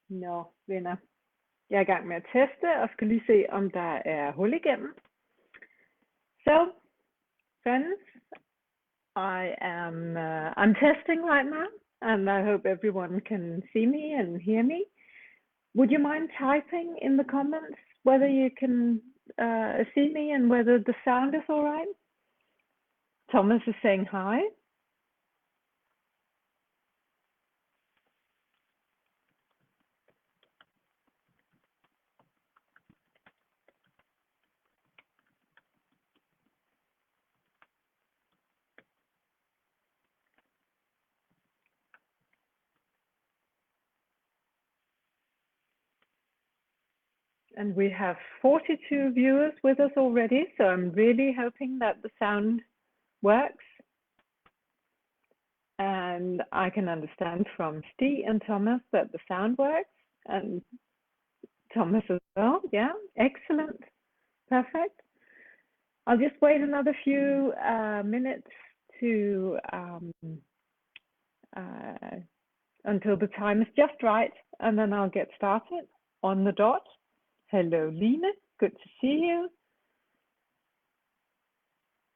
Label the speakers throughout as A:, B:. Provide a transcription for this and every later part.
A: Nå, venner. Jeg er i gang med at teste og skal lige se, om der er hul igennem. So, friends, I'm testing right now, and I hope everyone can see me and hear me. Would you mind typing in the comments whether you can see me and whether the sound is all right? Thomas is saying hi. And we have 42 viewers with us already, so I'm really hoping that the sound works. And I can understand from Stig and Thomas that the sound works, and Thomas as well. Yeah, excellent, perfect. I'll just wait another few minutes to until the time is just right, and then I'll get started on the dot. Hello, Lena. Good to see you.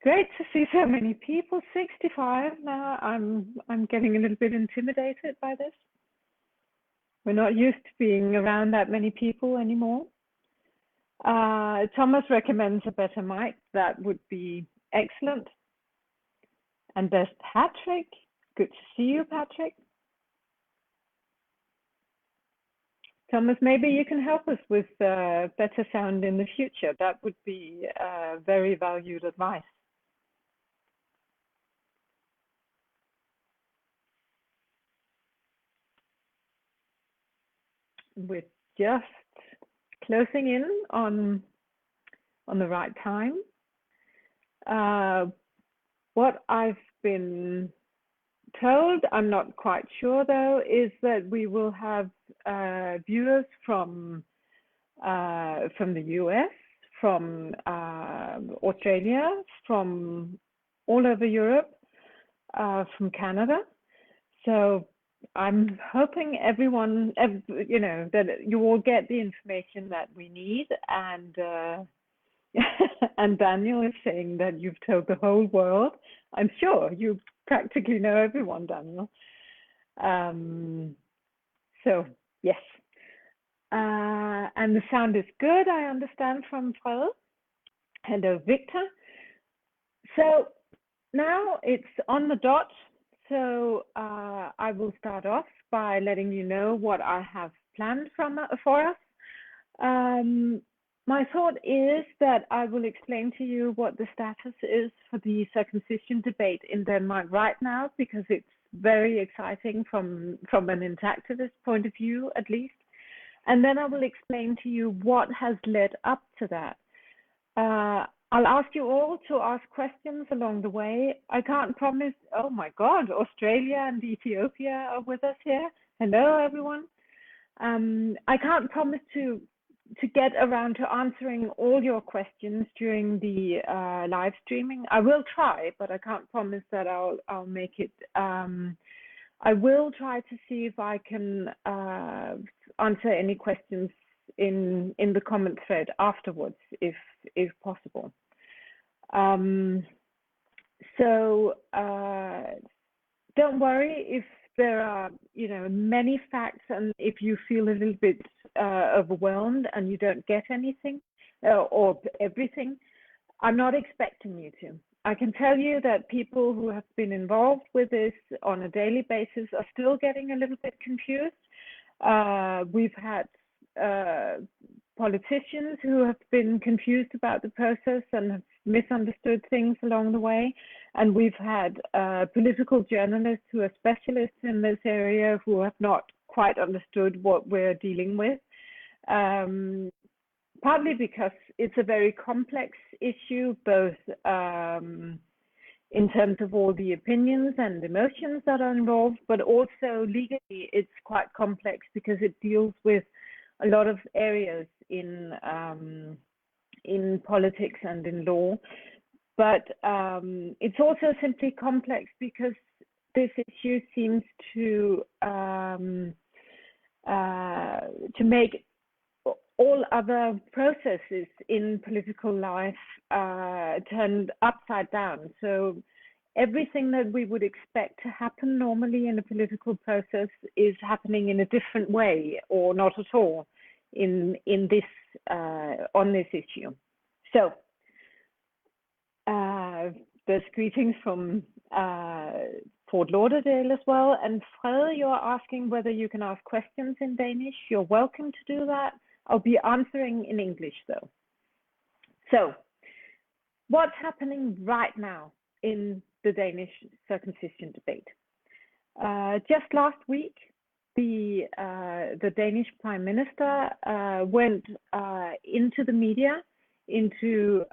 A: Great to see so many people. 65 now. I'm getting a little bit intimidated by this. We're not used to being around that many people anymore. Thomas recommends a better mic. That would be excellent. And there's Patrick. Good to see you, Patrick. Thomas, maybe you can help us with better sound in the future. That would be very valued advice. We're just closing in on the right time. What I've been told, I'm not quite sure though, is that we will have viewers from the US, from Australia, from all over Europe, from Canada. So I'm hoping everyone, that you all get the information that we need. And and Daniel is saying that you've told the whole world. I'm sure you practically know everyone, Daniel. So yes, and the sound is good, I understand, from Frode. Hello, Victor. So now it's on the dot. So I will start off by letting you know what I have planned for us. My thought is that I will explain to you what the status is for the circumcision debate in Denmark right now, because it's very exciting from an intactivist point of view, at least. And then I will explain to you what has led up to that. I'll ask you all to ask questions along the way. I can't promise. Oh my God, Australia and Ethiopia are with us here. Hello, everyone. I can't promise to get around to answering all your questions during the live streaming. I will try, but I can't promise that I'll make it. I will try to see if I can answer any questions in the comment thread afterwards, if possible. So don't worry if there are many facts, and if you feel a little bit overwhelmed and you don't get anything or everything. I'm not expecting you to. I can tell you that people who have been involved with this on a daily basis are still getting a little bit confused. We've had politicians who have been confused about the process and have misunderstood things along the way. And we've had political journalists who are specialists in this area who have not quite understood what we're dealing with. Partly because it's a very complex issue, both in terms of all the opinions and emotions that are involved, but also legally it's quite complex because it deals with a lot of areas in politics and in law. But it's also simply complex because this issue seems to to make all other processes in political life turned upside down. So everything that we would expect to happen normally in a political process is happening in a different way, or not at all, in this on this issue. So there's greetings from Fort Lauderdale as well. And Frede, you're asking whether you can ask questions in Danish. You're welcome to do that. I'll be answering in English though. So, what's happening right now in the Danish circumcision debate? Just last week, the Danish Prime Minister went into the media, into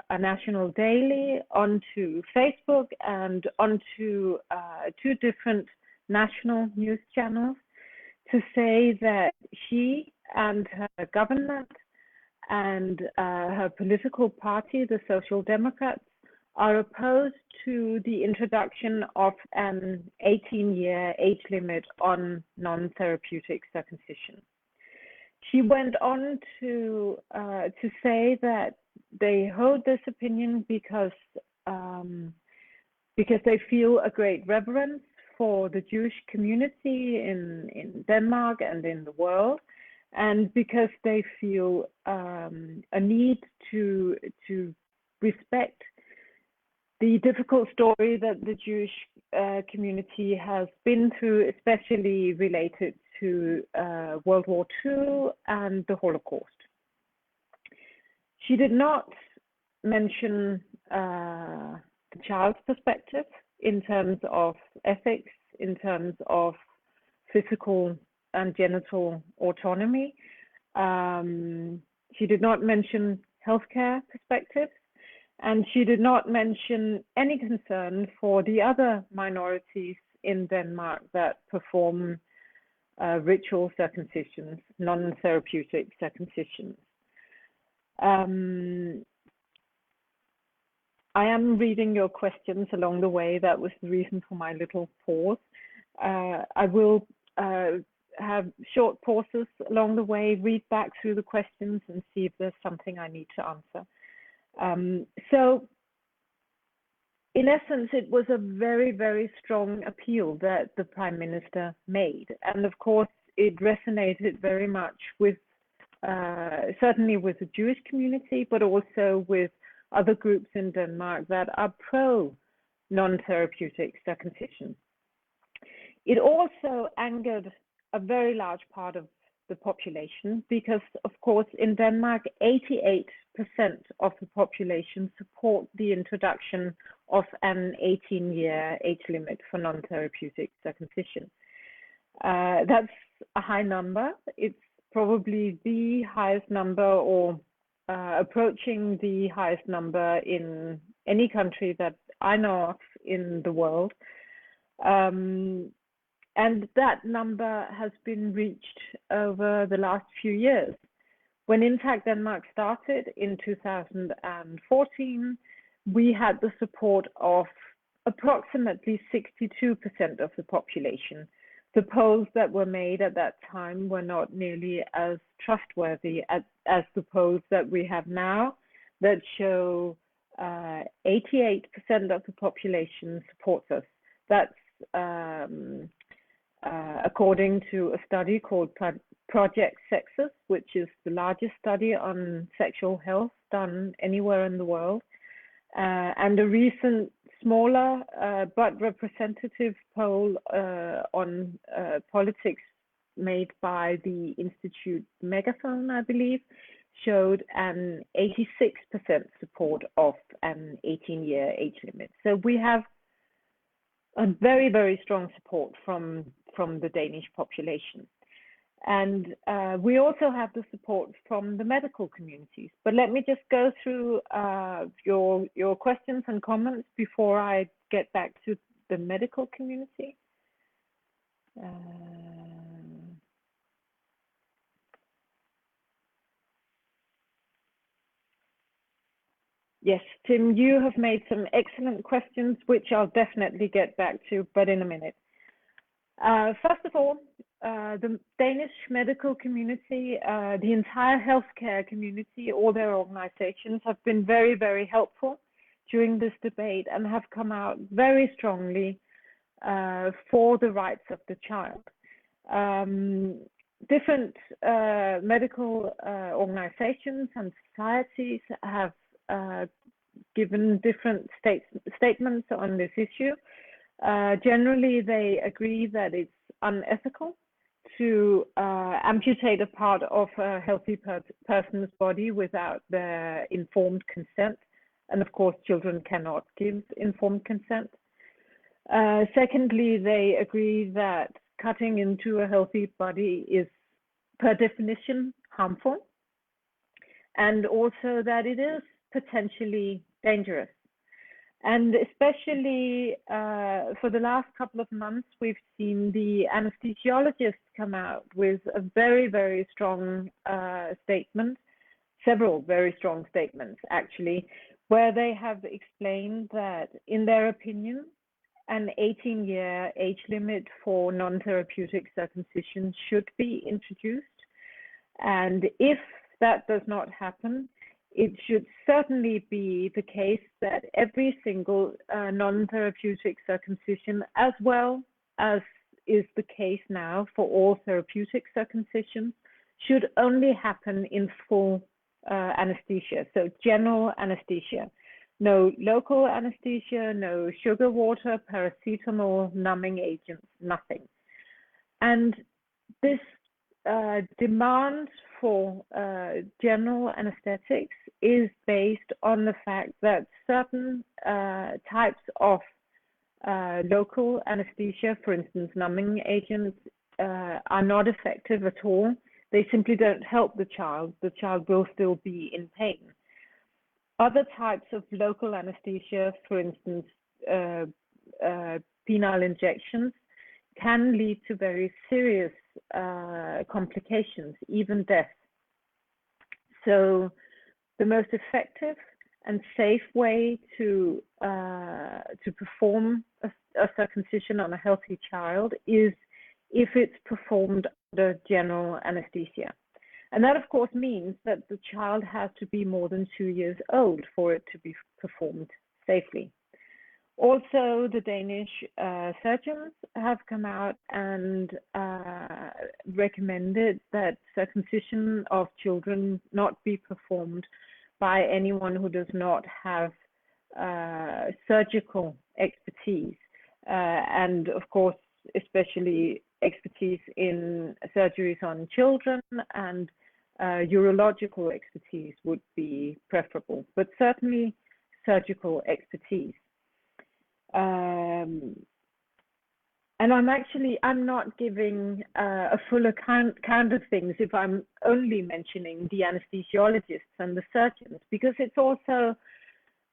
A: a national daily, onto Facebook, and onto 2 different national news channels to say that she and her government and her political party, the Social Democrats, are opposed to the introduction of an 18-year age limit on non-therapeutic circumcision. She went on to say that they hold this opinion because they feel a great reverence for the Jewish community in Denmark and in the world, and because they feel a need to respect the difficult story that the Jewish community has been through, especially related to World War II and the Holocaust. She did not mention the child's perspective in terms of ethics, in terms of physical and genital autonomy. She did not mention healthcare perspectives, and she did not mention any concern for the other minorities in Denmark that perform ritual circumcisions, non-therapeutic circumcisions. I am reading your questions along the way. That was the reason for my little pause. I will have short pauses along the way, read back through the questions and see if there's something I need to answer. So in essence, it was a very, very strong appeal that the Prime Minister made. And of course, it resonated very much with, certainly with the Jewish community, but also with other groups in Denmark that are pro non-therapeutic circumcision. It also angered a very large part of the population because, of course, in Denmark, 88% of the population support the introduction of an 18-year age limit for non-therapeutic circumcision. That's a high number. It's probably the highest number, or approaching the highest number in any country that I know of in the world. And that number has been reached over the last few years. When Intact Denmark started in 2014, we had the support of approximately 62% of the population. The polls that were made at that time were not nearly as trustworthy as the polls that we have now, that show 88% of the population supports us. That's according to a study called Project Sexes, which is the largest study on sexual health done anywhere in the world, and a recent smaller but representative poll on politics made by the Institute Megaphone, I believe, showed an 86% support of an 18-year age limit. So we have a very, very strong support from the Danish population. And we also have the support from the medical communities. But let me just go through your questions and comments before I get back to the medical community. Yes, Tim, you have made some excellent questions, which I'll definitely get back to, but in a minute. First of all, the Danish medical community, the entire healthcare community, all their organizations have been very, very helpful during this debate and have come out very strongly for the rights of the child. Different medical organizations and societies have given different statements on this issue. Generally, they agree that it's unethical to amputate a part of a healthy person's body without their informed consent. And of course, children cannot give informed consent. Secondly, they agree that cutting into a healthy body is, per definition, harmful, and also that it is potentially dangerous. And especially for the last couple of months, we've seen the anesthesiologists come out with a very, very strong statement, several very strong statements actually, where they have explained that, in their opinion, an 18-year age limit for non-therapeutic circumcision should be introduced. And if that does not happen, it should certainly be the case that every single non-therapeutic circumcision, as well as is the case now for all therapeutic circumcision, should only happen in full anesthesia, so general anesthesia. No local anesthesia, no sugar water, paracetamol, numbing agents, nothing. And this demand for general anesthetics is based on the fact that certain types of local anesthesia, for instance, numbing agents, are not effective at all. They simply don't help the child. The child will still be in pain. Other types of local anesthesia, for instance, penile injections, can lead to very serious complications, even death. So the most effective and safe way to perform a circumcision on a healthy child is if it's performed under general anesthesia. And that, of course, means that the child has to be more than 2 years old for it to be performed safely. Also, the Danish surgeons have come out and recommended that circumcision of children not be performed by anyone who does not have surgical expertise, and of course, especially expertise in surgeries on children, and urological expertise would be preferable, but certainly surgical expertise. And I'm not giving a full account of things if I'm only mentioning the anesthesiologists and the surgeons, because it's also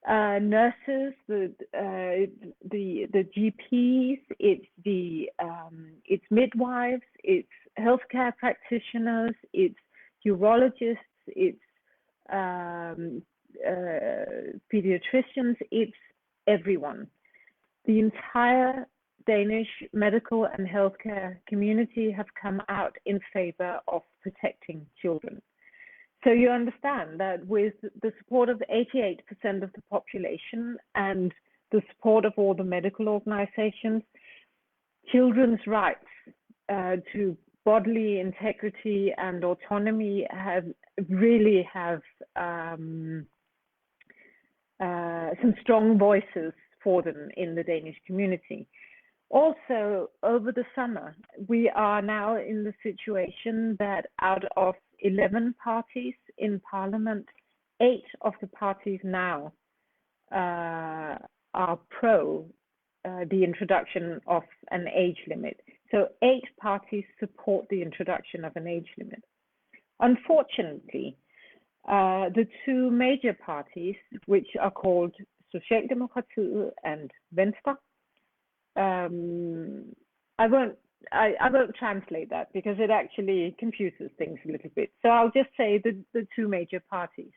A: nurses, the GPs, it's midwives, it's healthcare practitioners, it's urologists, it's pediatricians, it's everyone. The entire Danish medical and healthcare community have come out in favor of protecting children. So you understand that with the support of 88% of the population and the support of all the medical organizations, children's rights to bodily integrity and autonomy really have some strong voices for them in the Danish community. Also, over the summer, we are now in the situation that out of 11 parties in Parliament, 8 of the parties now are pro the introduction of an age limit. So 8 parties support the introduction of an age limit. Unfortunately, the 2 major parties, which are called Socialdemokratiet and Venstre, I won't translate that because it actually confuses things a little bit. So I'll just say the 2 major parties.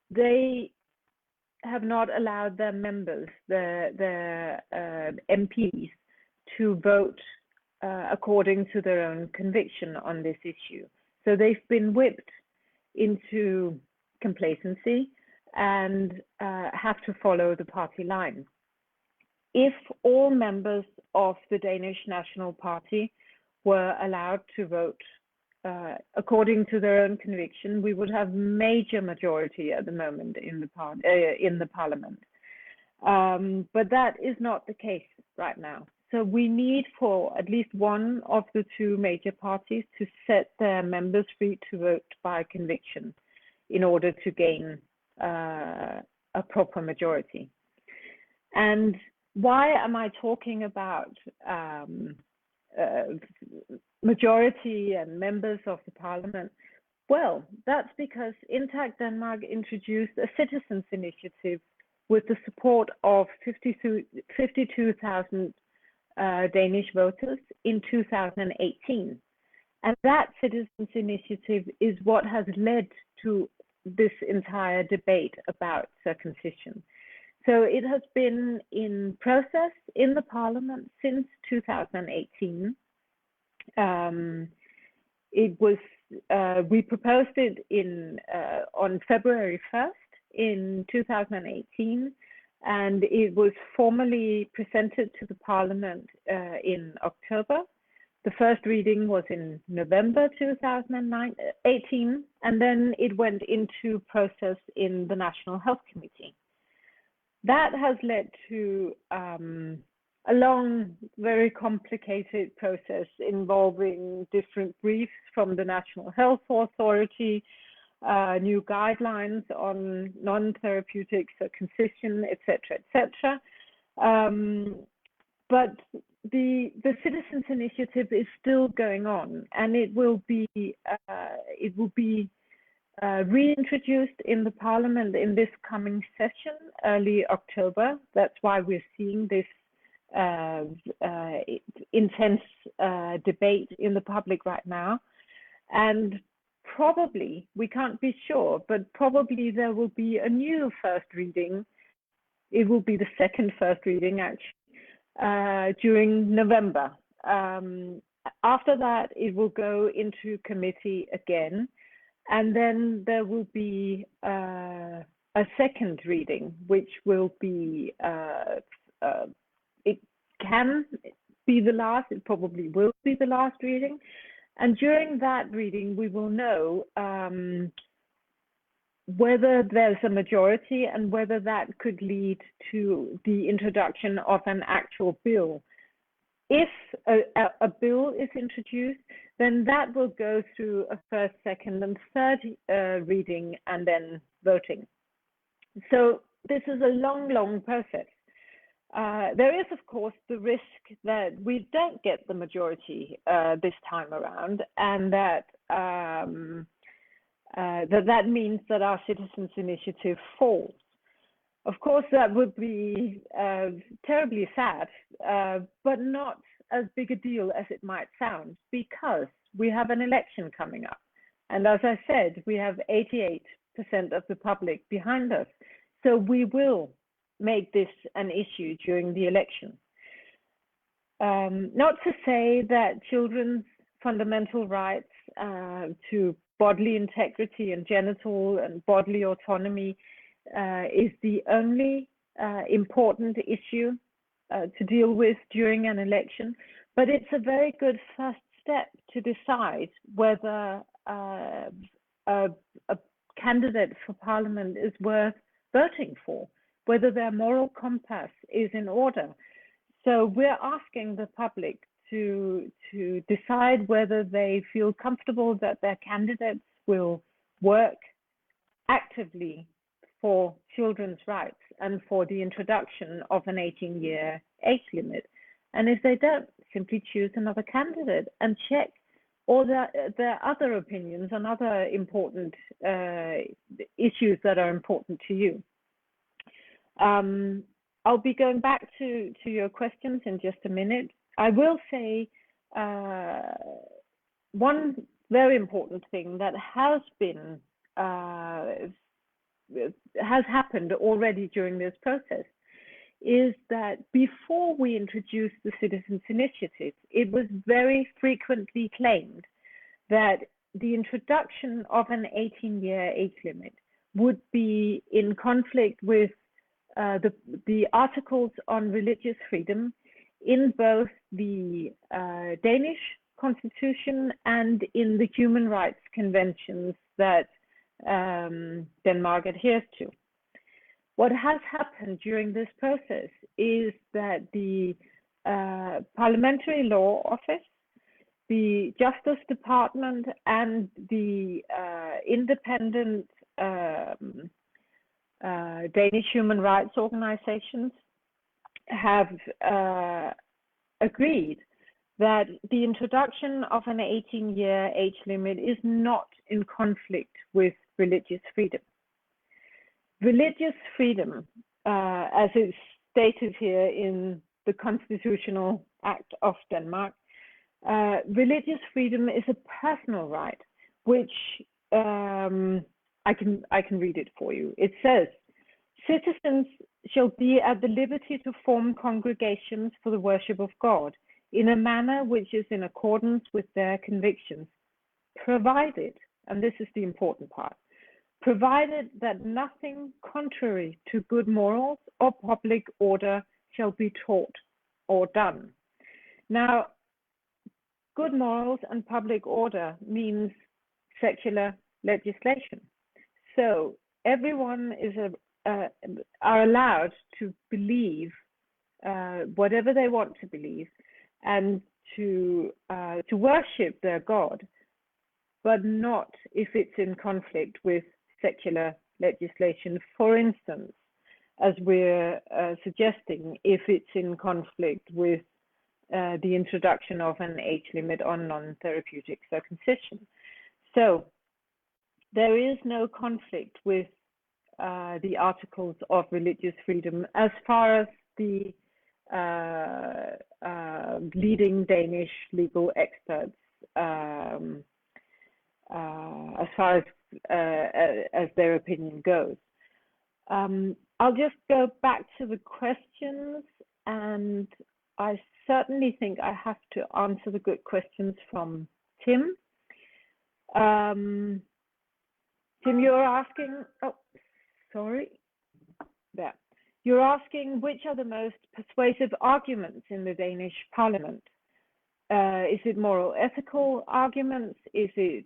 A: They have not allowed their members, their MPs, to vote according to their own conviction on this issue. So they've been whipped into complacency and have to follow the party line. If all members of the Danish National Party were allowed to vote according to their own conviction, we would have major majority at the moment in the parliament. But that is not the case right now. So we need for at least one of the two major parties to set their members free to vote by conviction in order to gain a proper majority. And why am I talking about majority and members of the parliament? Well, that's because Intact Denmark introduced a citizens' initiative with the support of 52,000 Danish voters in 2018. And that citizens' initiative is what has led to this entire debate about circumcision. So it has been in process in the parliament since 2018. It was we proposed it on February 1st in 2018, and it was formally presented to the parliament in October. The first reading was in November 2018, and then it went into process in the National Health Committee. That has led to a long, very complicated process involving different briefs from the National Health Authority, new guidelines on non-therapeutic circumcision, etc., etc. But the citizens' initiative is still going on, and it will be reintroduced in the parliament in this coming session, early October. That's why we're seeing this intense debate in the public right now. And probably, we can't be sure, but probably there will be a new first reading. It will be the second first reading, actually, during November. After that, it will go into committee again. And then there will be a second reading, which will be, it can be the last, it probably will be the last reading. And during that reading, we will know whether there's a majority and whether that could lead to the introduction of an actual bill. If a bill is introduced, then that will go through a first, second, and third reading and then voting. So this is a long, long process. There is, of course, the risk that we don't get the majority this time around, and that that means that our citizens' initiative falls. Of course, that would be terribly sad, but not as big a deal as it might sound, because we have an election coming up. And as I said, we have 88% of the public behind us. So we will make this an issue during the election. Not to say that children's fundamental rights to bodily integrity and genital and bodily autonomy is the only important issue to deal with during an election, but it's a very good first step to decide whether a candidate for parliament is worth voting for, whether their moral compass is in order. So we're asking the public to decide whether they feel comfortable that their candidates will work actively for children's rights and for the introduction of an 18-year age limit. And if they don't, simply choose another candidate and check all their other opinions on other important issues that are important to you. I'll be going back to your questions in just a minute. I will say one very important thing that has happened already during this process is that before we introduced the Citizens Initiative, it was very frequently claimed that the introduction of an 18-year age limit would be in conflict with the articles on religious freedom in both the Danish constitution and in the human rights conventions that Denmark adheres to. What has happened during this process is that the Parliamentary Law Office, the Justice Department, and the independent Danish human rights organizations have agreed that the introduction of an 18-year age limit is not in conflict with religious freedom. Religious freedom, as it's stated here in the Constitutional Act of Denmark, religious freedom is a personal right, which I can read it for you. It says, citizens shall be at the liberty to form congregations for the worship of God in a manner which is in accordance with their convictions, provided, and this is the important part, provided that nothing contrary to good morals or public order shall be taught or done. Now, good morals and public order means secular legislation. So everyone are allowed to believe whatever they want to believe and to worship their God, but not if it's in conflict with secular legislation. For instance, as we're suggesting, if it's in conflict with the introduction of an age limit on non-therapeutic circumcision. So there is no conflict with the articles of religious freedom as far as the leading Danish legal experts, as far as their opinion goes. I'll just go back to the questions, and I certainly think I have to answer the good questions from Tim. Tim, you're asking, you're asking which are the most persuasive arguments in the Danish parliament. Is it moral ethical arguments? Is it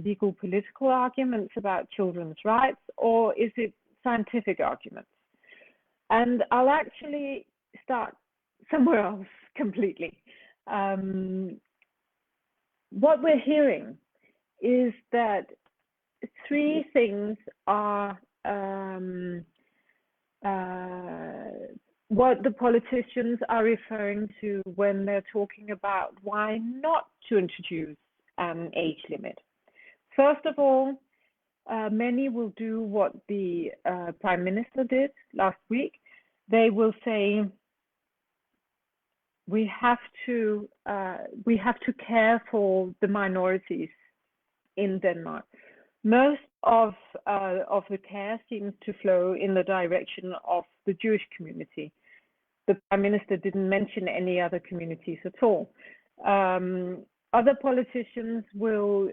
A: legal political arguments about children's rights? Or is it scientific arguments? And I'll actually start somewhere else completely. What we're hearing is that three things are what the politicians are referring to when they're talking about why not to introduce an age limit. First of all, many will do what the Prime Minister did last week. They will say, we have to care for the minorities in Denmark. Most of the care seems to flow in the direction of the Jewish community. The Prime Minister didn't mention any other communities at all. Other politicians will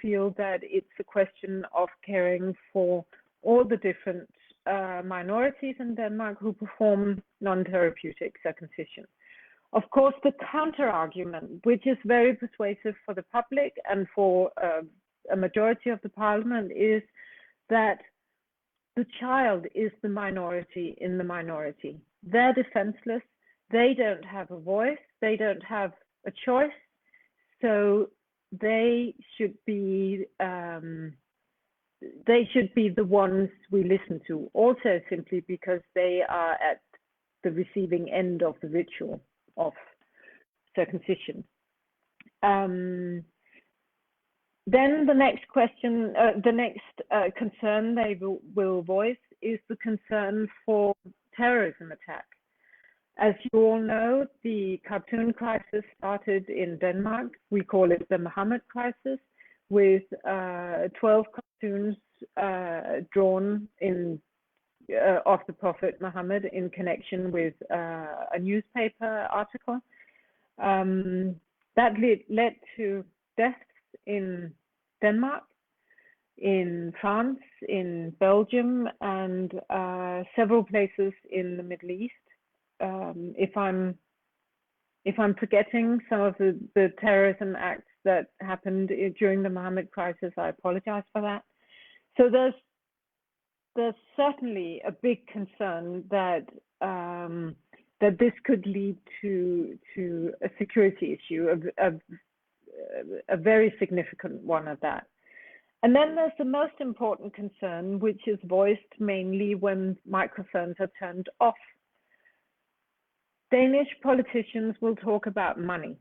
A: feel that it's a question of caring for all the different minorities in Denmark who perform non-therapeutic circumcision. Of course, the counter-argument, which is very persuasive for the public and for a majority of the parliament, is that the child is the minority in the minority. They're defenseless. They don't have a voice. They don't have a choice. So they should be the ones we listen to. Also, simply because they are at the receiving end of the ritual of circumcision. Then the next question, the next concern they will voice is the concern for terrorism attack. As you all know, the cartoon crisis started in Denmark. We call it the Muhammad crisis, with 12 cartoons drawn in of the Prophet Muhammad in connection with a newspaper article. That led to deaths in Denmark, in France, in Belgium, and several places in the Middle East. If I'm forgetting some of the terrorism acts that happened during the Mohammed crisis, I apologize for that. So there's certainly a big concern that that this could lead to a security issue, a very significant one at that. And then there's the most important concern, which is voiced mainly when microphones are turned off. Danish politicians will talk about money.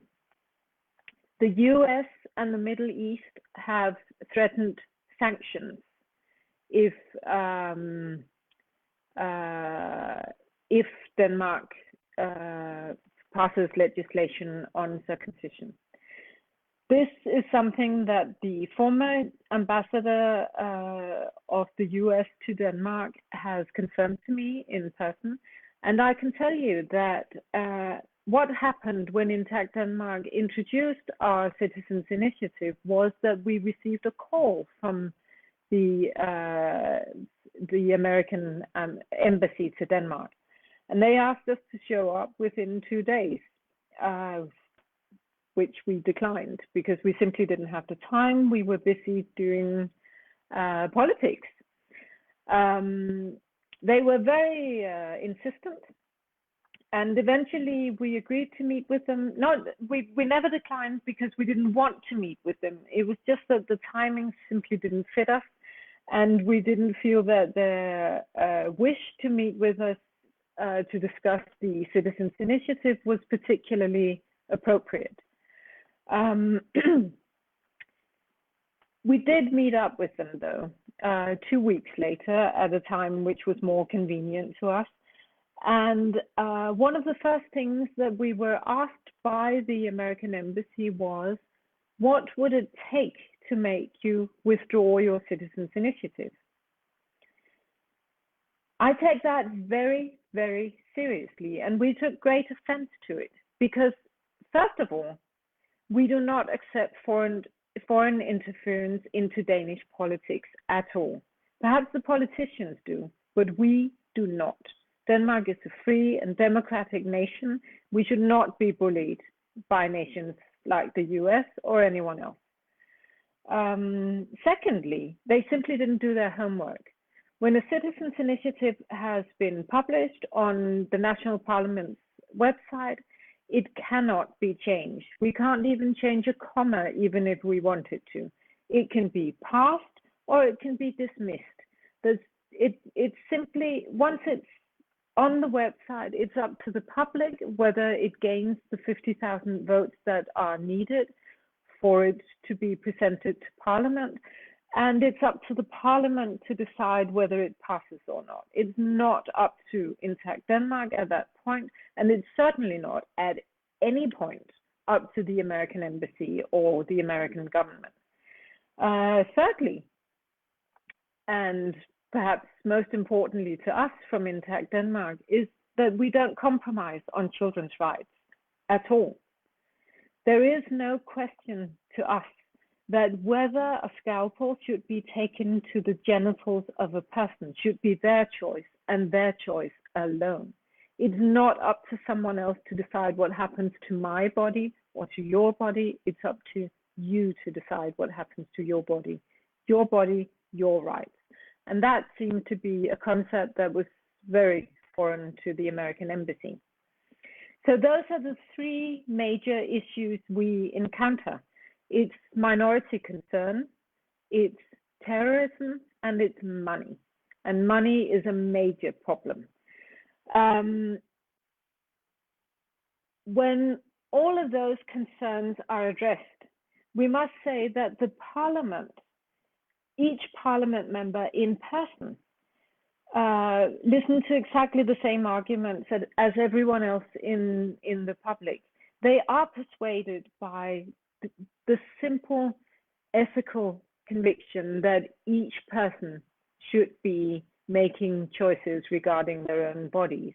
A: The US and the Middle East have threatened sanctions if Denmark passes legislation on circumcision. This is something that the former ambassador of the US to Denmark has confirmed to me in person. And I can tell you that what happened when Intact Denmark introduced our Citizens Initiative was that we received a call from the American embassy to Denmark. And they asked us to show up within 2 days, which we declined because we simply didn't have the time. We were busy doing politics. They were very insistent, and eventually we agreed to meet with them. We never declined because we didn't want to meet with them. It was just that the timing simply didn't fit us, and we didn't feel that their wish to meet with us to discuss the Citizens Initiative was particularly appropriate. We did meet up with them, though, 2 weeks later at a time which was more convenient to us. And one of the first things that we were asked by the American embassy was, what would it take to make you withdraw your Citizens Initiative? I take that very, very seriously, and we took great offense to it because, first of all, we do not accept foreign interference into Danish politics at all. Perhaps the politicians do, but we do not. Denmark is a free and democratic nation. We should not be bullied by nations like the US or anyone else. Secondly, they simply didn't do their homework. When a Citizens Initiative has been published on the National Parliament's website, it cannot be changed. We can't even change a comma, even if we wanted to. It can be passed or it can be dismissed. It's simply, once it's on the website, it's up to the public whether it gains the 50,000 votes that are needed for it to be presented to Parliament. And it's up to the Parliament to decide whether it passes or not. It's not up to Intact Denmark at that point, and it's certainly not at any point up to the American embassy or the American government. Thirdly, and perhaps most importantly to us from Intact Denmark, is that we don't compromise on children's rights at all. There is no question to us that whether a scalpel should be taken to the genitals of a person should be their choice and their choice alone. It's not up to someone else to decide what happens to my body or to your body. It's up to you to decide what happens to your body, your rights. And that seemed to be a concept that was very foreign to the American embassy. So those are the three major issues we encounter. It's minority concern, it's terrorism, and it's money. And money is a major problem. When all of those concerns are addressed, we must say that the Parliament, each Parliament member in person, listened to exactly the same arguments as everyone else in the public. They are persuaded by the simple ethical conviction that each person should be making choices regarding their own bodies.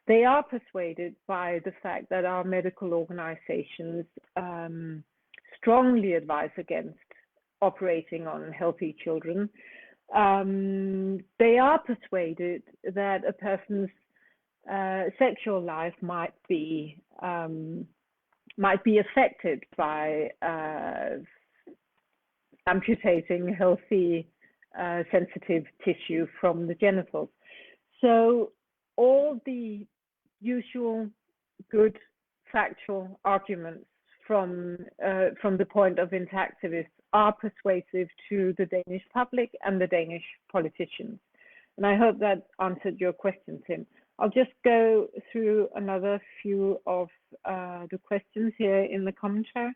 A: They are persuaded by the fact that our medical organizations strongly advise against operating on healthy children. They are persuaded that a person's sexual life might be affected by amputating healthy sensitive tissue from the genitals. So all the usual good factual arguments from the point of intactivists are persuasive to the Danish public and the Danish politicians. And I hope that answered your question, Tim. I'll just go through another few of the questions here in the commentary.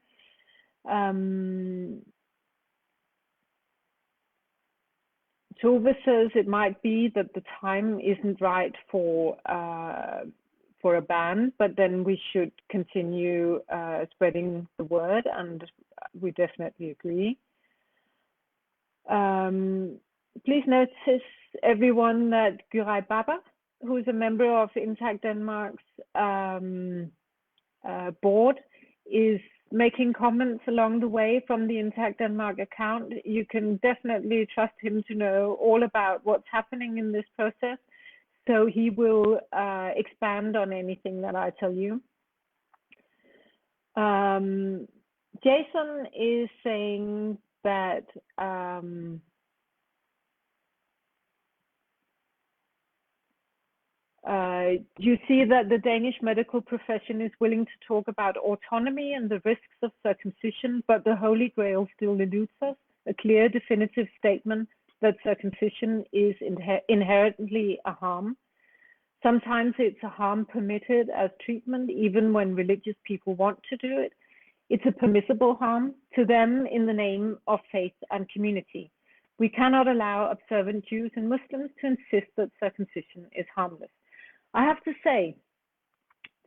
A: Tove says it might be that the time isn't right for a ban, but then we should continue spreading the word, and we definitely agree. Please notice, everyone, that Guray Baba, who is a member of Intact Denmark's board, is making comments along the way from the Intact Denmark account. You can definitely trust him to know all about what's happening in this process. So he will expand on anything that I tell you. Jason is saying that you see that the Danish medical profession is willing to talk about autonomy and the risks of circumcision, but the Holy Grail still eludes us, a clear, definitive statement that circumcision is inherently a harm. Sometimes it's a harm permitted as treatment, even when religious people want to do it. It's a permissible harm to them in the name of faith and community. We cannot allow observant Jews and Muslims to insist that circumcision is harmless. I have to say,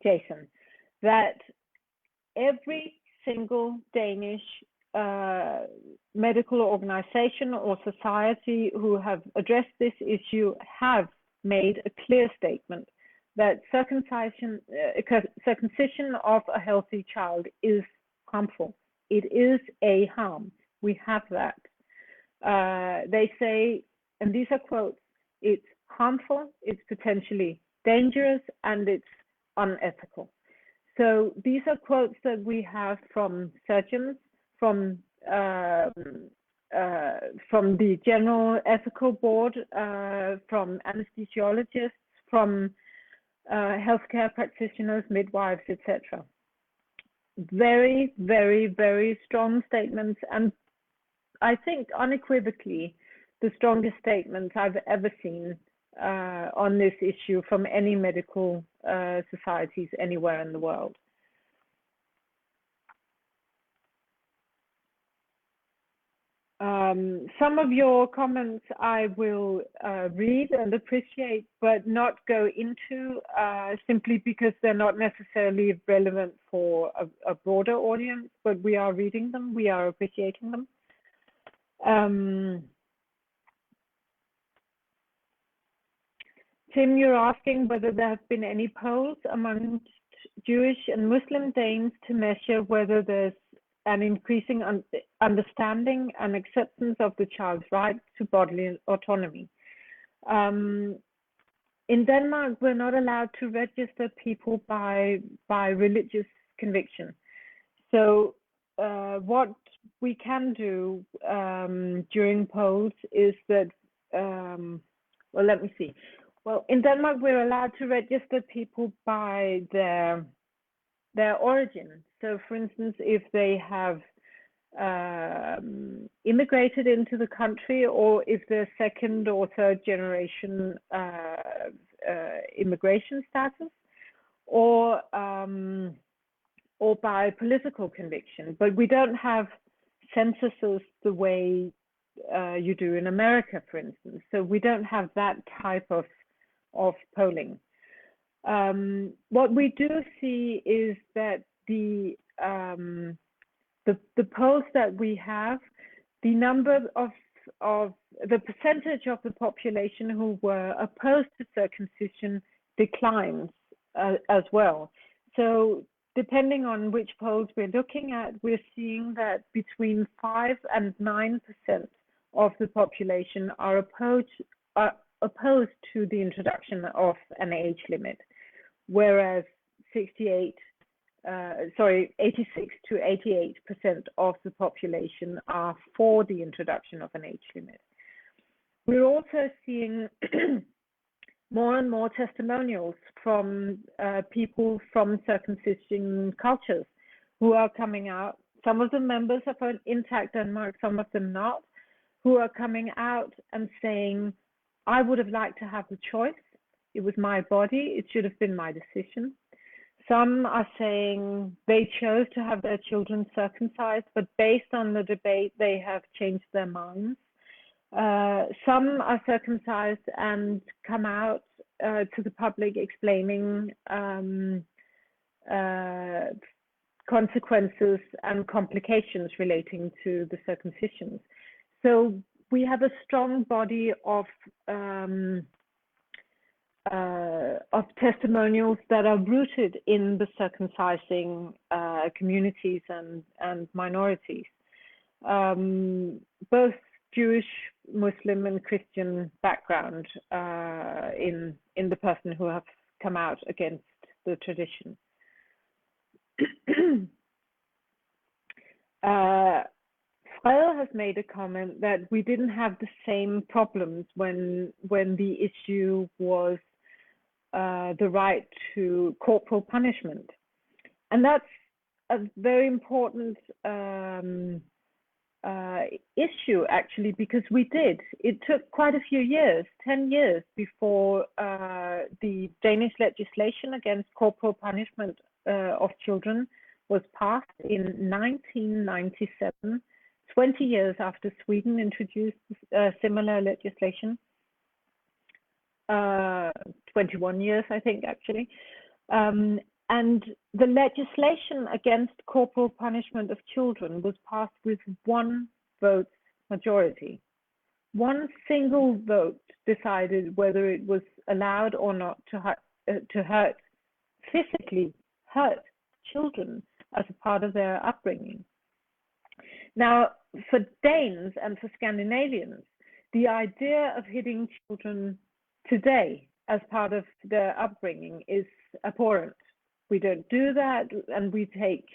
A: Jason, that every single Danish medical organization or society who have addressed this issue have made a clear statement that circumcision of a healthy child is harmful. It is a harm. We have that. They say, and these are quotes, it's harmful, it's potentially dangerous, and it's unethical. So these are quotes that we have from surgeons, from the General Ethical Board, from anesthesiologists, from healthcare practitioners, midwives, etc. Very, very, very strong statements, and I think unequivocally the strongest statements I've ever seen on this issue from any medical societies anywhere in the world. Some of your comments I will read and appreciate, but not go into simply because they're not necessarily relevant for a broader audience, but we are reading them, we are appreciating them. Tim, you're asking whether there have been any polls among Jewish and Muslim Danes to measure whether there's an increasing understanding and acceptance of the child's right to bodily autonomy. In Denmark, we're not allowed to register people by religious conviction. So what we can do during polls is that, well, let me see. Well, in Denmark, we're allowed to register people by their origin. So, for instance, if they have immigrated into the country, or if they're second or third generation immigration status, or by political conviction. But we don't have censuses the way you do in America, for instance. So we don't have that type of polling. What we do see is that the polls that we have, the number of the percentage of the population who were opposed to circumcision declines as well. So depending on which polls we're looking at, we're seeing that between 5 and 9% of the population are opposed to the introduction of an age limit, whereas 86 to 88% of the population are for the introduction of an age limit. We're also seeing more and more testimonials from people from circumcision cultures who are coming out. Some of them members of an intact Denmark, some of them not, who are coming out and saying, I would have liked to have the choice. It was my body. It should have been my decision. Some are saying they chose to have their children circumcised, but based on the debate, they have changed their minds. Some are circumcised and come out to the public explaining consequences and complications relating to the circumcisions. So we have a strong body of testimonials that are rooted in the circumcising communities and minorities, both Jewish, Muslim, and Christian background in the person who have come out against the tradition. Frede has made a comment that we didn't have the same problems when the issue was the right to corporal punishment, and that's a very important issue actually, because we did. It took quite a few years, 10 years, before the Danish legislation against corporal punishment of children was passed in 1997, 20 years after Sweden introduced similar legislation. 21 years, I think, actually. And the legislation against corporal punishment of children was passed with one vote majority. One single vote decided whether it was allowed or not to physically hurt children as a part of their upbringing. Now, for Danes and for Scandinavians, the idea of hitting children today as part of their upbringing is abhorrent. We don't do that, and we take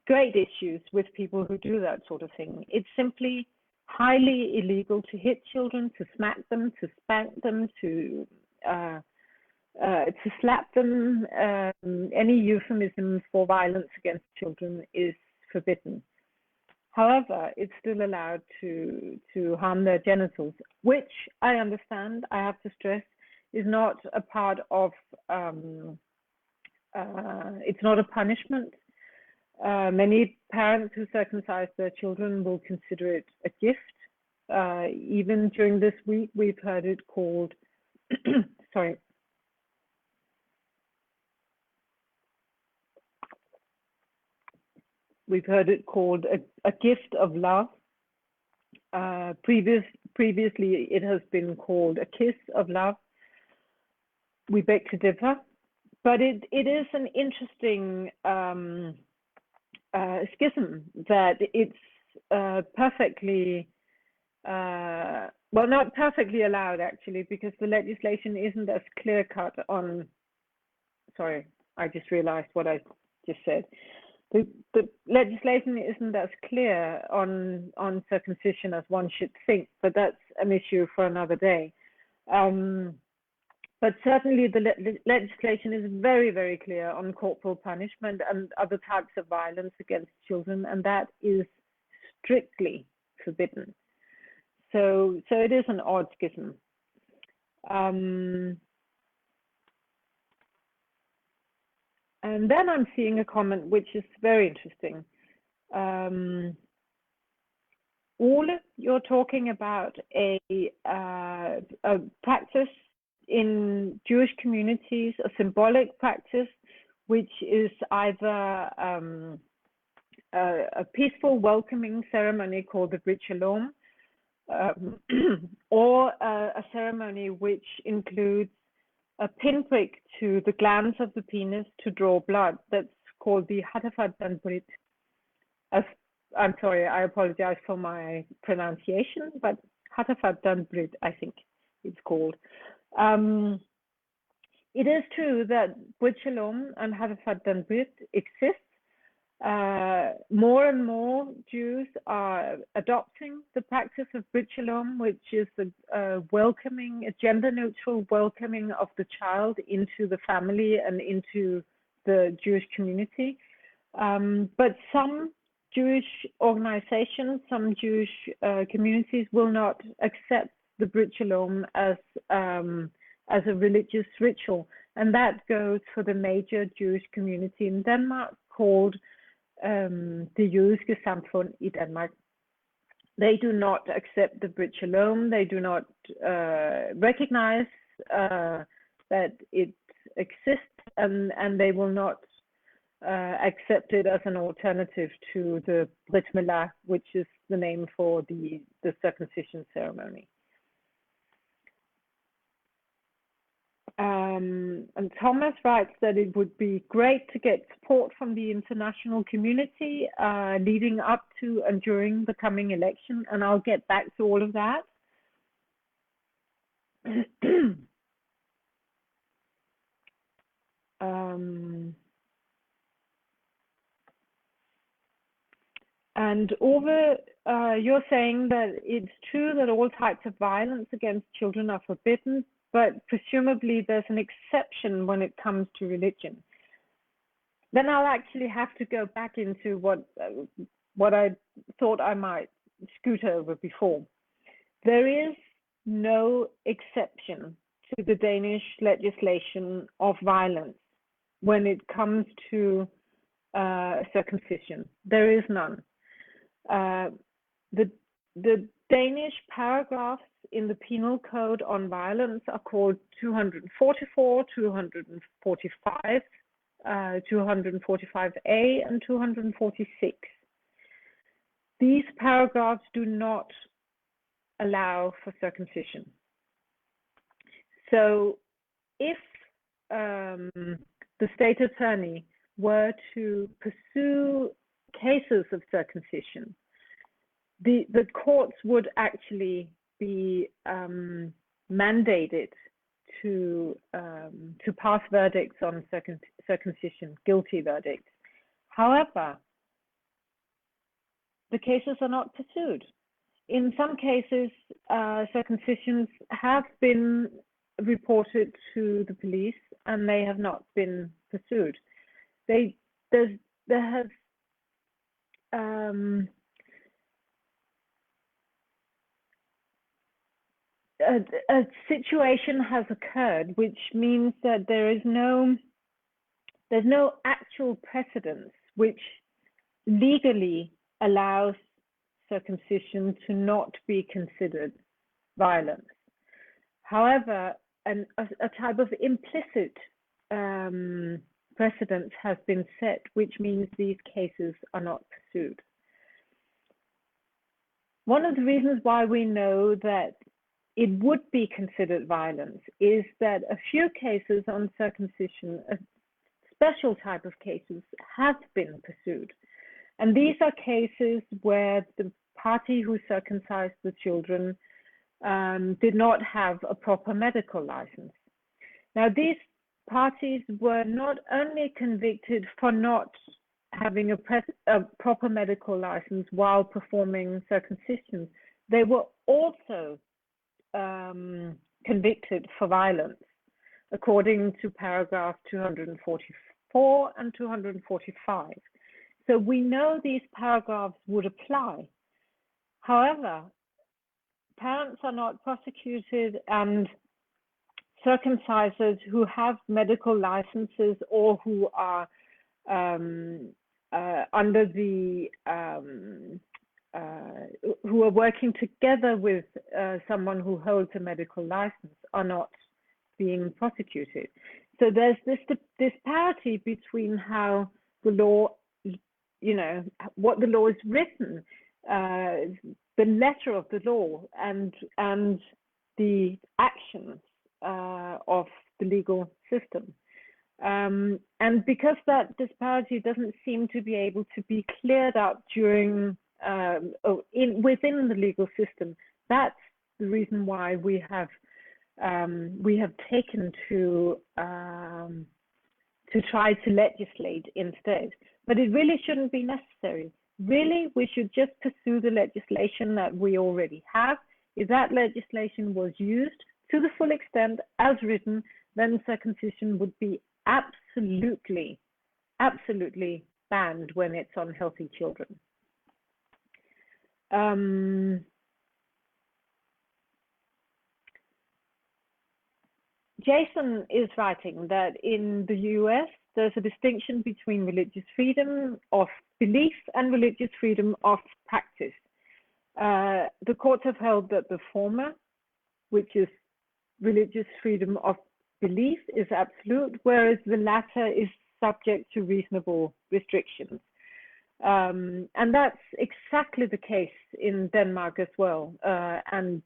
A: great issues with people who do that sort of thing. It's simply highly illegal to hit children, to smack them, to spank them, to slap them. Any euphemism for violence against children is forbidden. However, it's still allowed to harm their genitals, which I understand, I have to stress, is not a part of, it's not a punishment. Many parents who circumcise their children will consider it a gift. Even during this week, we've heard it called, sorry. We've heard it called a gift of love. Previously, it has been called a kiss of love. We beg to differ, but it is an interesting schism that it's perfectly, well, not perfectly allowed actually, because the legislation isn't as clear cut on, sorry, I just realized what I just said. The legislation isn't as clear on circumcision as one should think, but that's an issue for another day. But certainly the legislation is very, very clear on corporal punishment and other types of violence against children, and that is strictly forbidden. So it is an odd schism. And then I'm seeing a comment which is very interesting. Ole, you're talking about a practice in Jewish communities, a symbolic practice, which is either a peaceful welcoming ceremony called the Brit Shalom, or a ceremony which includes a pinprick to the glans of the penis to draw blood. That's called the Hattefattanbrit. I'm sorry, I apologize for my pronunciation, but Hattefattanbrit, I think it's called. It is true that Brit Shalom and Hattefattanbrit exist. More and more Jews are adopting the practice of Brit Shalom, which is a welcoming, a gender-neutral welcoming of the child into the family and into the Jewish community. But some Jewish organizations, some Jewish communities will not accept the Brit Shalom as a religious ritual, and that goes for the major Jewish community in Denmark called the Jødiske Samfund i Danmark. They do not accept the Brit Shalom. They do not recognize that it exists, and they will not accept it as an alternative to the Brit Milah, which is the name for the circumcision ceremony. And Thomas writes that it would be great to get support from the international community leading up to and during the coming election, and I'll get back to all of that. And Ove, you're saying that it's true that all types of violence against children are forbidden, but presumably there's an exception when it comes to religion. Then I'll actually have to go back into what I thought I might scoot over before. There is no exception to the Danish legislation of violence when it comes to circumcision. There is none. The Danish paragraphs in the penal code on violence are called 244, 245, 245A, and 246. These paragraphs do not allow for circumcision. So if the state attorney were to pursue cases of circumcision, the courts would actually be mandated to pass verdicts on circumcision, guilty verdicts. However, the cases are not pursued. In some cases, circumcisions have been reported to the police and they have not been pursued. There has a situation has occurred, which means that there's no actual precedence which legally allows circumcision to not be considered violence. However, a type of implicit precedence has been set, which means these cases are not pursued. One of the reasons why we know that it would be considered violence is that a few cases on circumcision, a special type of cases, have been pursued. And these are cases where the party who circumcised the children did not have a proper medical license. Now, these parties were not only convicted for not having a proper medical license while performing circumcision, they were also convicted for violence, according to paragraph 244 and 245. So we know these paragraphs would apply. However, parents are not prosecuted, and circumcisers who have medical licenses or who are under the who are working together with someone who holds a medical license are not being prosecuted. So there's this disparity between how the law, what the law is written. the letter of the law and the actions of the legal system. And because that disparity doesn't seem to be able to be cleared up during within the legal system, that's the reason why we have taken to try to legislate instead. But it really shouldn't be necessary. Really, we should just pursue the legislation that we already have. If that legislation was used to the full extent as written, then circumcision would be absolutely banned when it's on healthy children. Jason is writing that in the US, there's a distinction between religious freedom of belief and religious freedom of practice. The courts have held that the former, which is religious freedom of belief, is absolute, whereas the latter is subject to reasonable restrictions. And that's exactly the case in Denmark as well, and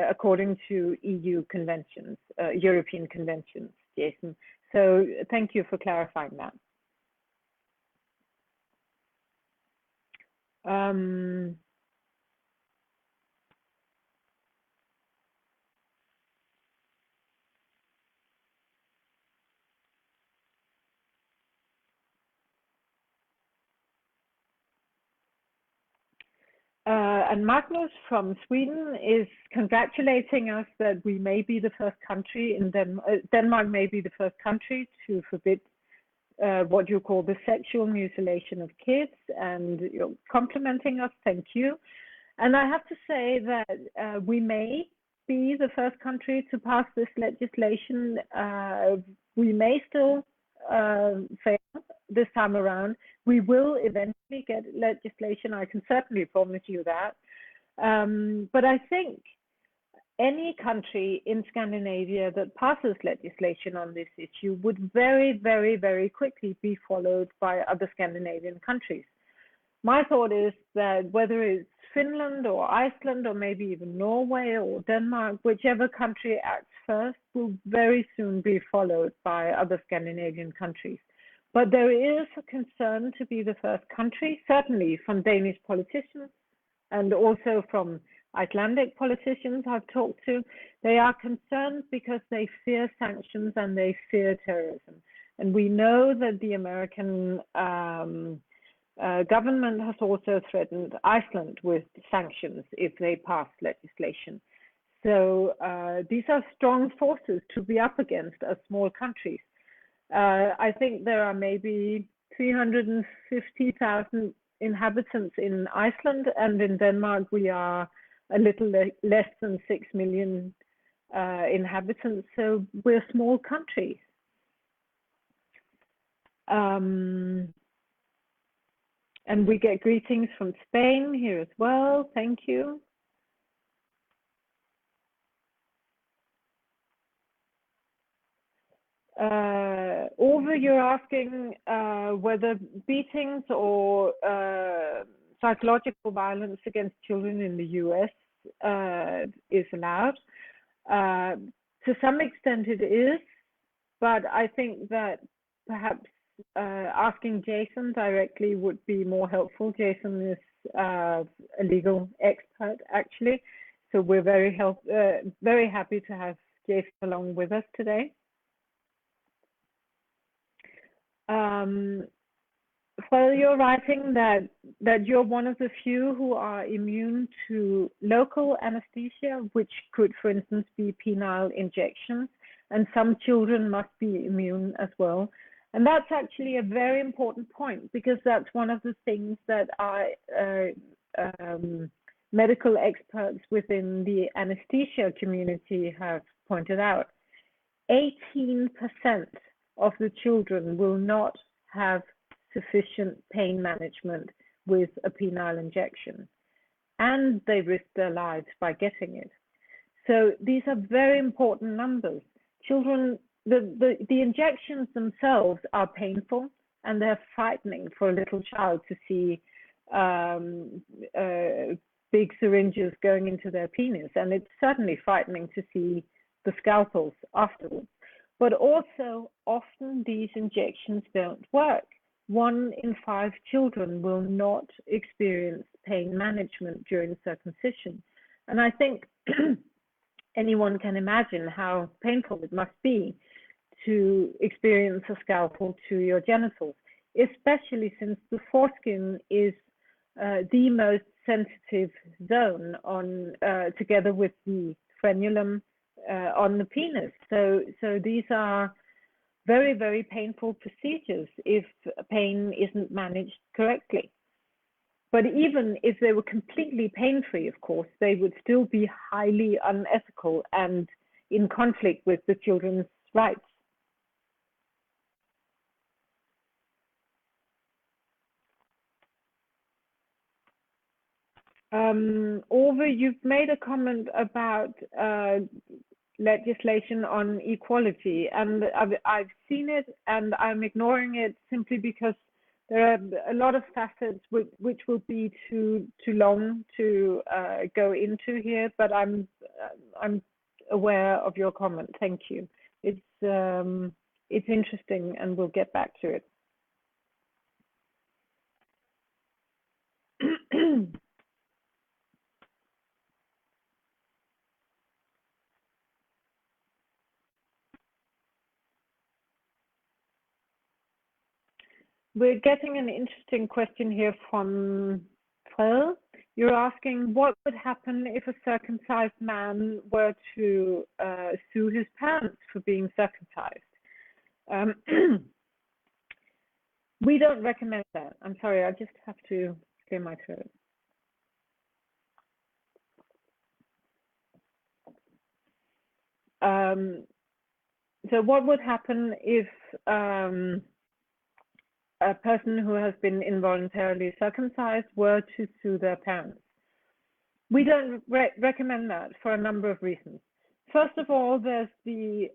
A: according to EU conventions, European conventions, Jason. So thank you for clarifying that. And Magnus from Sweden is congratulating us that we may be the first country in Denmark may be the first country to forbid what you call the sexual mutilation of kids, and you're complimenting us. Thank you. And I have to say that we may be the first country to pass this legislation. We may still fail this time around. We will eventually get legislation. I can certainly promise you that. But I think any country in Scandinavia that passes legislation on this issue would very, very, very quickly be followed by other Scandinavian countries. My thought is that whether it's Finland or Iceland or maybe even Norway or Denmark, whichever country acts first will very soon be followed by other Scandinavian countries. But there is a concern to be the first country, certainly from Danish politicians and also from Icelandic politicians I've talked to. They are concerned because they fear sanctions and they fear terrorism. And we know that the American government has also threatened Iceland with sanctions if they pass legislation. So these are strong forces to be up against as small countries. I think there are maybe 350,000 inhabitants in Iceland, and in Denmark we are a little less than 6 million inhabitants, so we're small countries. And we get greetings from Spain here as well. Thank you. Ove, you're asking whether beatings or psychological violence against children in the US is allowed. To some extent it is, but I think that perhaps asking Jason directly would be more helpful. Jason is a legal expert, actually, so we're very happy to have Jason along with us today. Well, you're writing that you're one of the few who are immune to local anesthesia, which could, for instance, be penile injections, and some children must be immune as well. And that's actually a very important point, because that's one of the things that medical experts within the anesthesia community have pointed out. 18% of the children will not have sufficient pain management with a penile injection, and they risk their lives by getting it. So these are very important numbers. Children, the injections themselves are painful, and they're frightening for a little child to see big syringes going into their penis, and it's certainly frightening to see the scalpels afterwards. But also, often these injections don't work. 1 in 5 children will not experience pain management during circumcision. And I think anyone can imagine how painful it must be to experience a scalpel to your genitals, especially since the foreskin is the most sensitive zone on, together with the frenulum on the penis. So these are very, very painful procedures if pain isn't managed correctly. But even if they were completely pain-free, of course, they would still be highly unethical and in conflict with the children's rights. Ove, you've made a comment about legislation on equality, and I've seen it, and I'm ignoring it simply because there are a lot of facets which will be too long to go into here. But I'm aware of your comment. Thank you. It's interesting, and we'll get back to it. We're getting an interesting question here from Fred. You're asking what would happen if a circumcised man were to sue his parents for being circumcised. We don't recommend that. I'm sorry, I just have to clear my throat. So what would happen if a person who has been involuntarily circumcised were to sue their parents? We don't recommend that for a number of reasons. First of all, there's the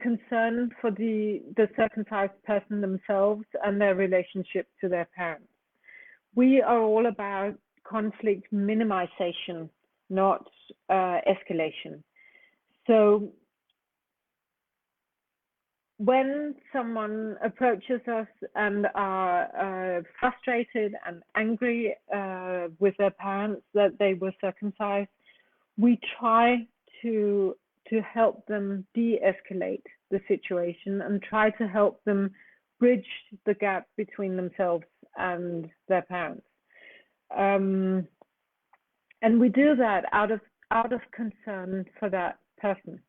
A: concern for the circumcised person themselves and their relationship to their parents. We are all about conflict minimization, not escalation. So when someone approaches us and are frustrated and angry with their parents that they were circumcised, we try to help them de-escalate the situation and try to help them bridge the gap between themselves and their parents. And we do that out of concern for that person.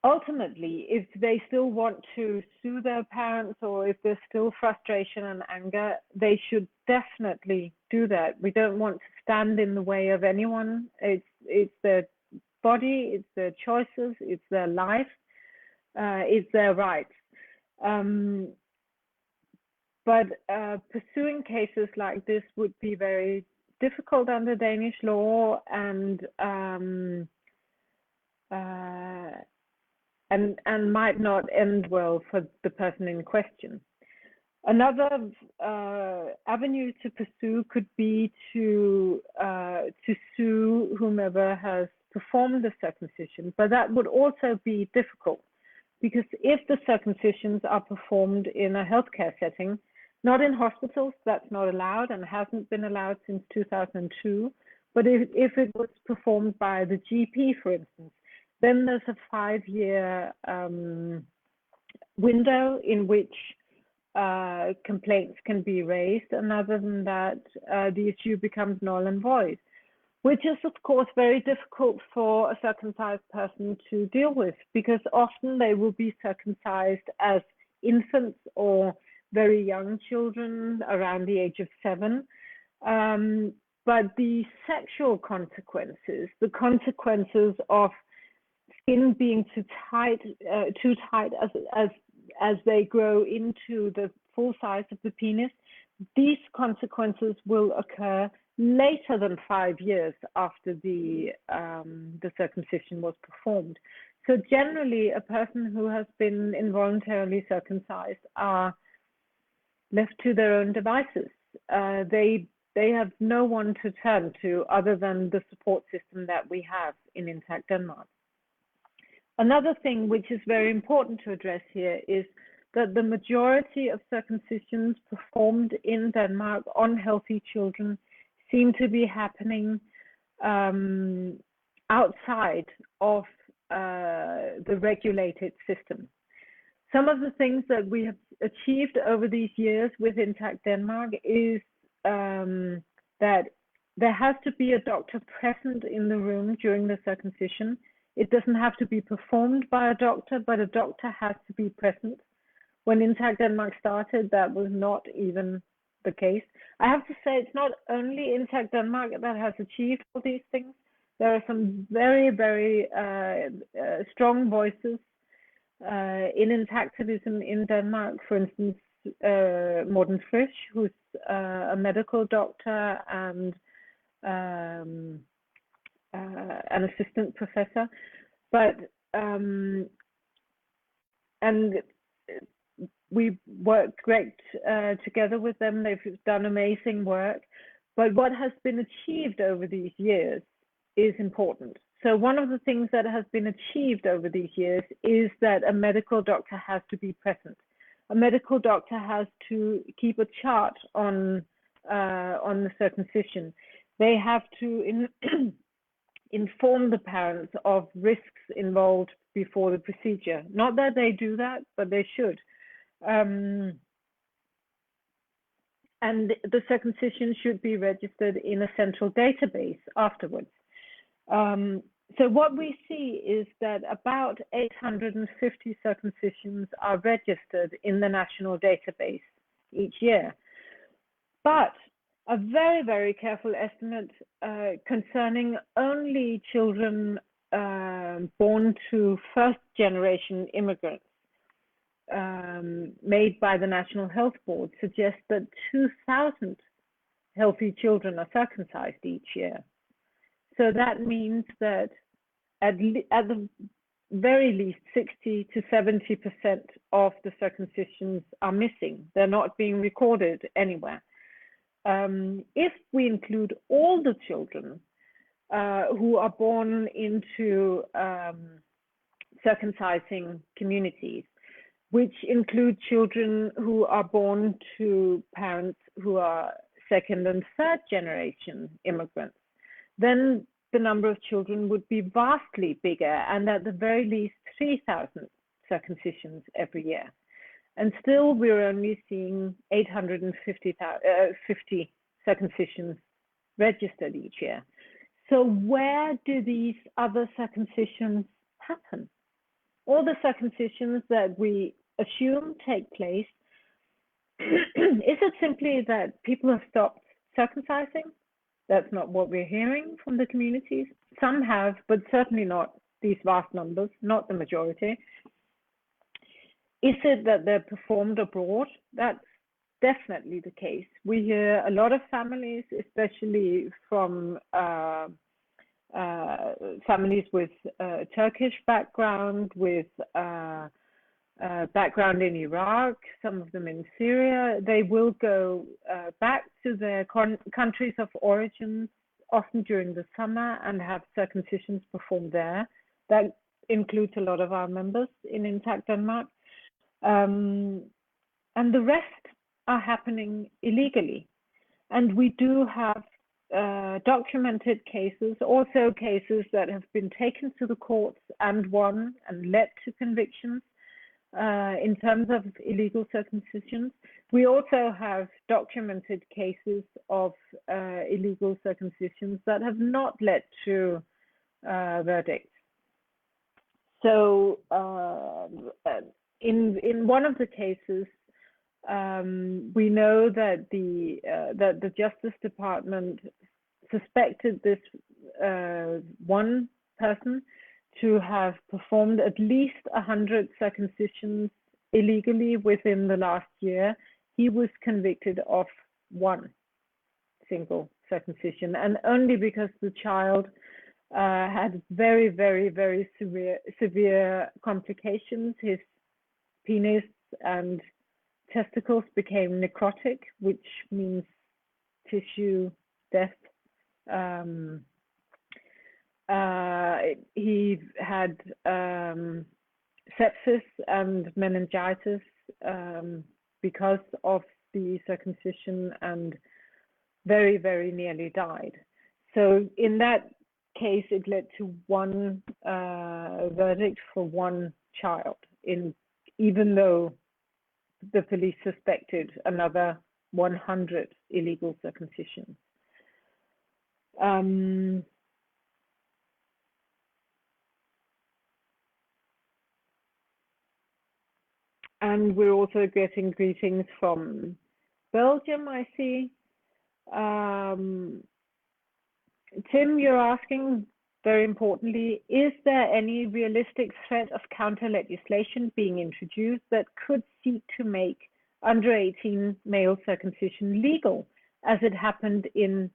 A: Ultimately, if they still want to sue their parents, or if there's still frustration and anger, they should definitely do that. We don't want to stand in the way of anyone. It's their body, it's their choices, it's their life, it's their rights. But pursuing cases like this would be very difficult under Danish law, and might not end well for the person in question. Another avenue to pursue could be to sue whomever has performed the circumcision, but that would also be difficult, because if the circumcisions are performed in a healthcare setting, not in hospitals, that's not allowed and hasn't been allowed since 2002, but if it was performed by the GP, for instance, then there's a 5-year window in which complaints can be raised, and other than that, the issue becomes null and void, which is of course very difficult for a circumcised person to deal with, because often they will be circumcised as infants or very young children around the age of 7. But the sexual consequences, the consequences of skin being too tight as they grow into the full size of the penis, these consequences will occur later than 5 years after the circumcision was performed. So generally, a person who has been involuntarily circumcised are left to their own devices. They have no one to turn to other than the support system that we have in Intact Denmark. Another thing which is very important to address here is that the majority of circumcisions performed in Denmark on healthy children seem to be happening outside of the regulated system. Some of the things that we have achieved over these years with Intact Denmark is that there has to be a doctor present in the room during the circumcision. It doesn't have to be performed by a doctor, but a doctor has to be present. When Intact Denmark started, that was not even the case. I have to say, it's not only Intact Denmark that has achieved all these things. There are some very, very strong voices in intactivism in Denmark. For instance, Morten Frisch, who's a medical doctor and an assistant professor, and we work great together with them. They've done amazing work. But what has been achieved over these years is important. So one of the things that has been achieved over these years is that a medical doctor has to be present. A medical doctor has to keep a chart on the circumcision. They have to inform the parents of risks involved before the procedure. Not that they do that, but they should. And the circumcision should be registered in a central database afterwards. So what we see is that about 850 circumcisions are registered in the national database each year. But a very, very careful estimate concerning only children born to first-generation immigrants made by the National Health Board suggests that 2,000 healthy children are circumcised each year. So that means that at the very least 60 to 70% of the circumcisions are missing. They're not being recorded anywhere. If we include all the children who are born into circumcising communities, which include children who are born to parents who are second and third generation immigrants, then the number of children would be vastly bigger, and at the very least 3,000 circumcisions every year. And still we're only seeing 850 circumcisions registered each year. So where do these other circumcisions happen? All the circumcisions that we assume take place, is it simply that people have stopped circumcising? That's not what we're hearing from the communities. Some have, but certainly not these vast numbers, not the majority. Is it that they're performed abroad? That's definitely the case. We hear a lot of families, especially from families with Turkish background, with background in Iraq, some of them in Syria. They will go back to their countries of origin, often during the summer, and have circumcisions performed there. That includes a lot of our members in Intact Denmark. And the rest are happening illegally. And we do have documented cases, also cases that have been taken to the courts and won and led to convictions in terms of illegal circumcisions. We also have documented cases of illegal circumcisions that have not led to verdicts. So in one of the cases, we know that the Justice Department suspected this one person to have performed at least 100 circumcisions illegally within the last year. He was convicted of one single circumcision, and only because the child had very, very, very severe complications. His penis and testicles became necrotic, which means tissue death. He had sepsis and meningitis because of the circumcision, and very, very nearly died. So in that case, it led to one verdict for one child, even though the police suspected another 100 illegal circumcisions. And we're also getting greetings from Belgium, I see. Tim, you're asking, very importantly, is there any realistic threat of counter legislation being introduced that could seek to make under 18 male circumcision legal, as it happened in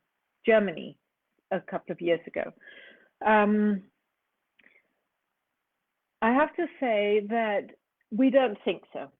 A: Germany a couple of years ago? I have to say that we don't think so.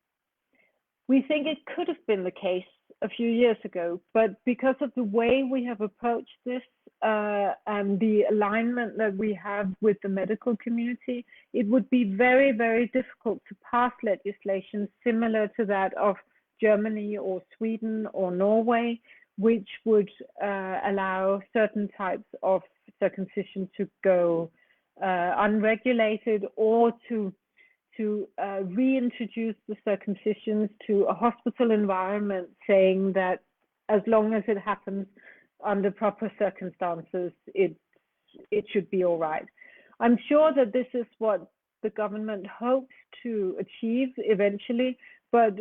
A: We think it could have been the case a few years ago, but because of the way we have approached this and the alignment that we have with the medical community, it would be very, very difficult to pass legislation similar to that of Germany or Sweden or Norway, which would allow certain types of circumcision to go unregulated, or to reintroduce the circumcisions to a hospital environment, saying that as long as it happens under proper circumstances, it should be all right. I'm sure that this is what the government hopes to achieve eventually, but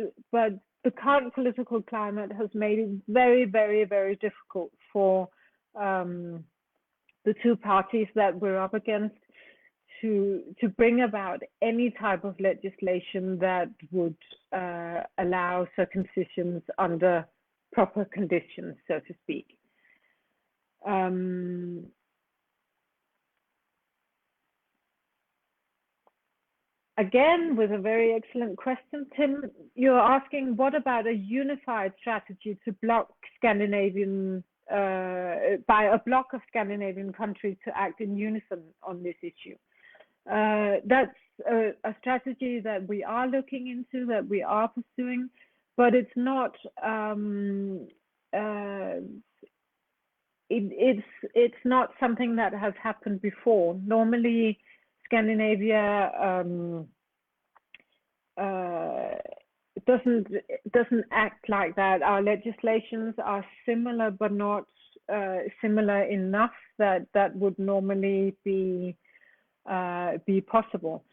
A: the current political climate has made it very, very, very difficult for the two parties that we're up against to bring about any type of legislation that would allow circumcisions under proper conditions, so to speak. Again, with a very excellent question, Tim, you're asking, what about a unified strategy to block Scandinavian, by a bloc of Scandinavian countries to act in unison on this issue? That's a strategy that we are looking into, that we are pursuing, but it's not it's not something that has happened before. Normally, Scandinavia doesn't act like that. Our legislations are similar, but not similar enough that that would normally be possible.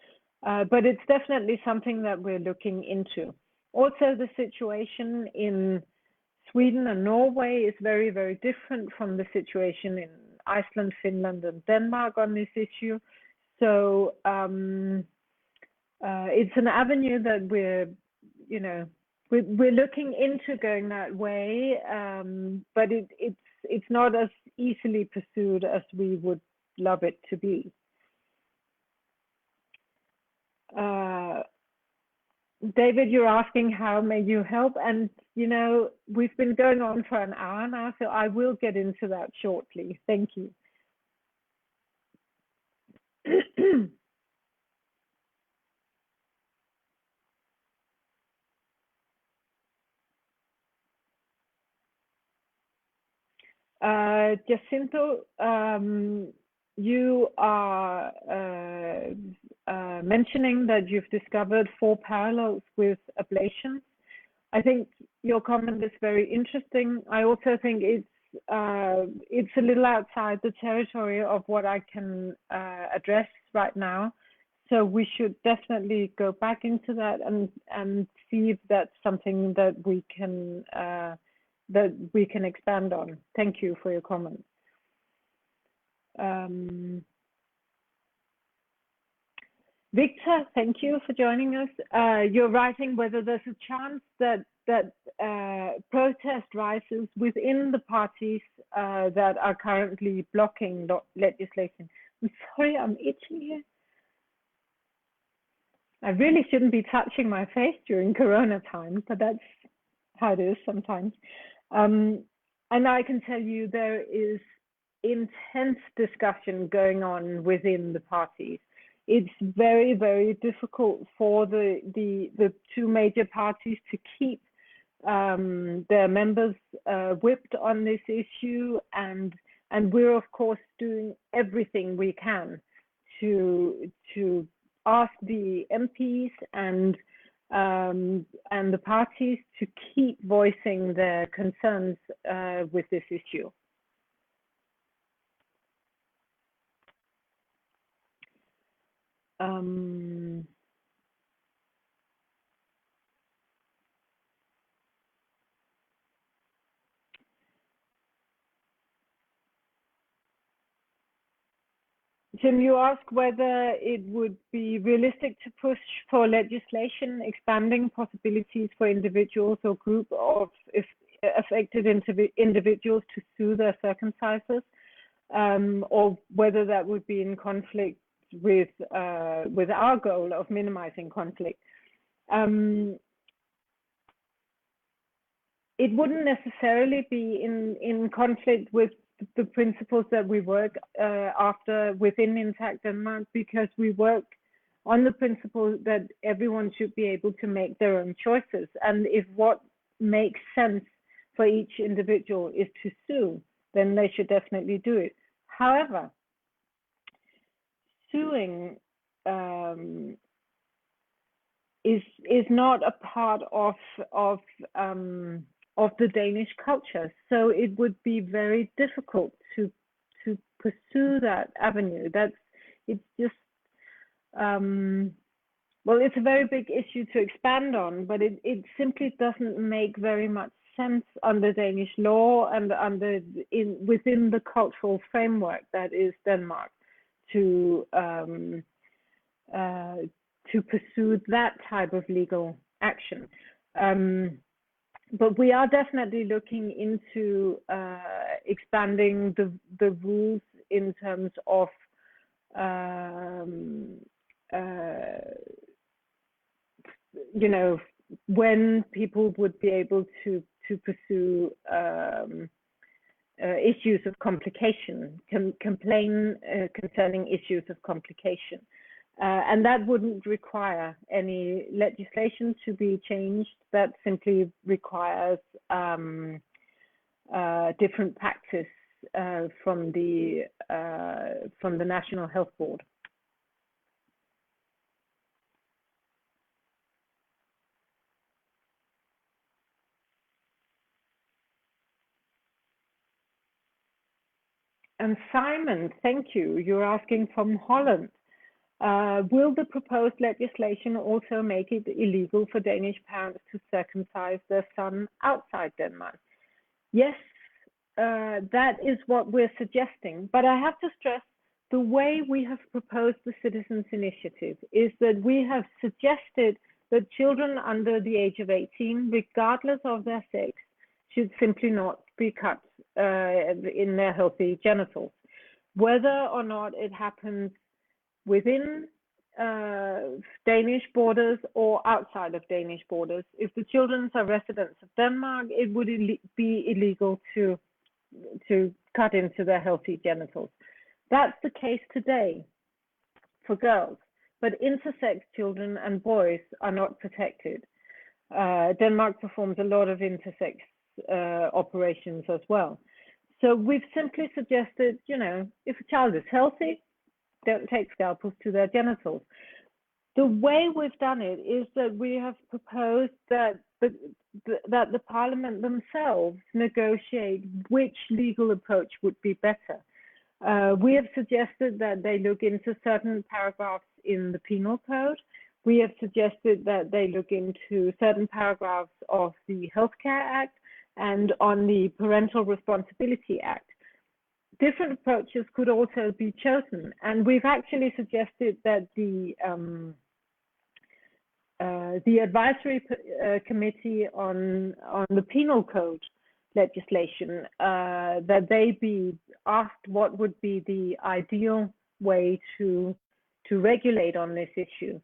A: But it's definitely something that we're looking into. Also, the situation in Sweden and Norway is very, very different from the situation in Iceland, Finland, and Denmark on this issue. So it's an avenue that we're looking into going that way, but it's not as easily pursued as we would love it to be. David, you're asking how may you help, and we've been going on for an hour now, so I will get into that shortly. Thank you. Jacinto, you are mentioning that you've discovered 4 parallels with ablation. I think your comment is very interesting. I also think it's a little outside the territory of what I can address right now. So we should definitely go back into that and see if that's something that we can expand on. Thank you for your comment. Victor, thank you for joining us. You're writing whether there's a chance that protest rises within the parties that are currently blocking legislation. I'm sorry, I'm itching here. I really shouldn't be touching my face during Corona time, but that's how it is sometimes. And I can tell you there is intense discussion going on within the parties. It's very, very difficult for the two major parties to keep their members whipped on this issue, and we're of course doing everything we can to ask the MPs and the parties to keep voicing their concerns with this issue. Jim, you ask whether it would be realistic to push for legislation expanding possibilities for individuals or group of affected individuals to sue their circumcisers, or whether that would be in conflict with our goal of minimizing conflict. It wouldn't necessarily be in conflict with the principles that we work after within Intact Denmark, because we work on the principle that everyone should be able to make their own choices. And if what makes sense for each individual is to sue, then they should definitely do it. However, suing is not a part of the Danish culture, so it would be very difficult to pursue that avenue. It's just well, it's a very big issue to expand on, but it simply doesn't make very much sense under Danish law and within the cultural framework that is Denmark to pursue that type of legal action. But we are definitely looking into expanding the rules in terms of when people would be able to pursue issues of complication, complain concerning issues of complication. And that wouldn't require any legislation to be changed. That simply requires different practice from the National Health Board. And Simon, thank you. You're asking from Holland. Will the proposed legislation also make it illegal for Danish parents to circumcise their son outside Denmark? Yes, that is what we're suggesting. But I have to stress, the way we have proposed the Citizens' Initiative is that we have suggested that children under the age of 18, regardless of their sex, should simply not be cut in their healthy genitals. Whether or not it happens within Danish borders or outside of Danish borders, if the children are residents of Denmark, it would be illegal to cut into their healthy genitals. That's the case today for girls, but intersex children and boys are not protected. Denmark performs a lot of intersex operations as well. So we've simply suggested, if a child is healthy, don't take scalpels to their genitals. The way we've done it is that we have proposed that the Parliament themselves negotiate which legal approach would be better. We have suggested that they look into certain paragraphs in the Penal Code. We have suggested that they look into certain paragraphs of the Healthcare Act and on the Parental Responsibility Act. Different approaches could also be chosen, and we've actually suggested that the advisory committee on the penal code legislation, that they be asked what would be the ideal way to regulate on this issue.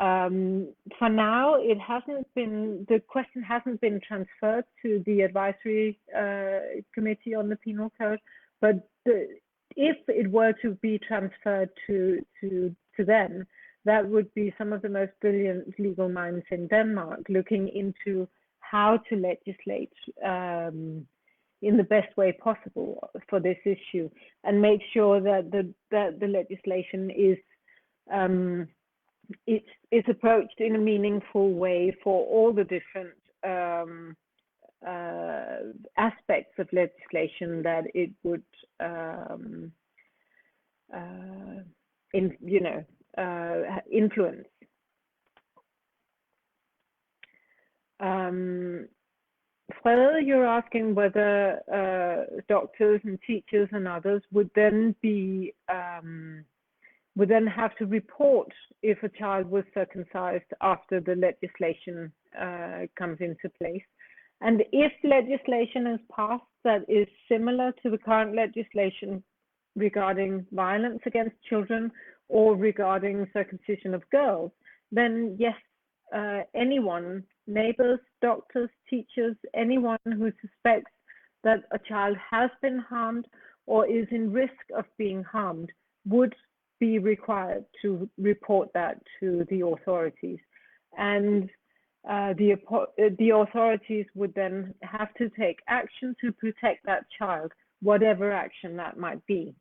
A: For now, the question hasn't been transferred to the advisory committee on the penal code, but if it were to be transferred to them, that would be some of the most brilliant legal minds in Denmark looking into how to legislate in the best way possible for this issue, and make sure that the legislation is it's approached in a meaningful way for all the different aspects of legislation that it would influence. Frede, you're asking whether doctors and teachers and others would then have to report if a child was circumcised after the legislation comes into place. And if legislation is passed that is similar to the current legislation regarding violence against children or regarding circumcision of girls, then yes, anyone, neighbors, doctors, teachers, anyone who suspects that a child has been harmed or is in risk of being harmed would be required to report that to the authorities. And the authorities would then have to take action to protect that child, whatever action that might be.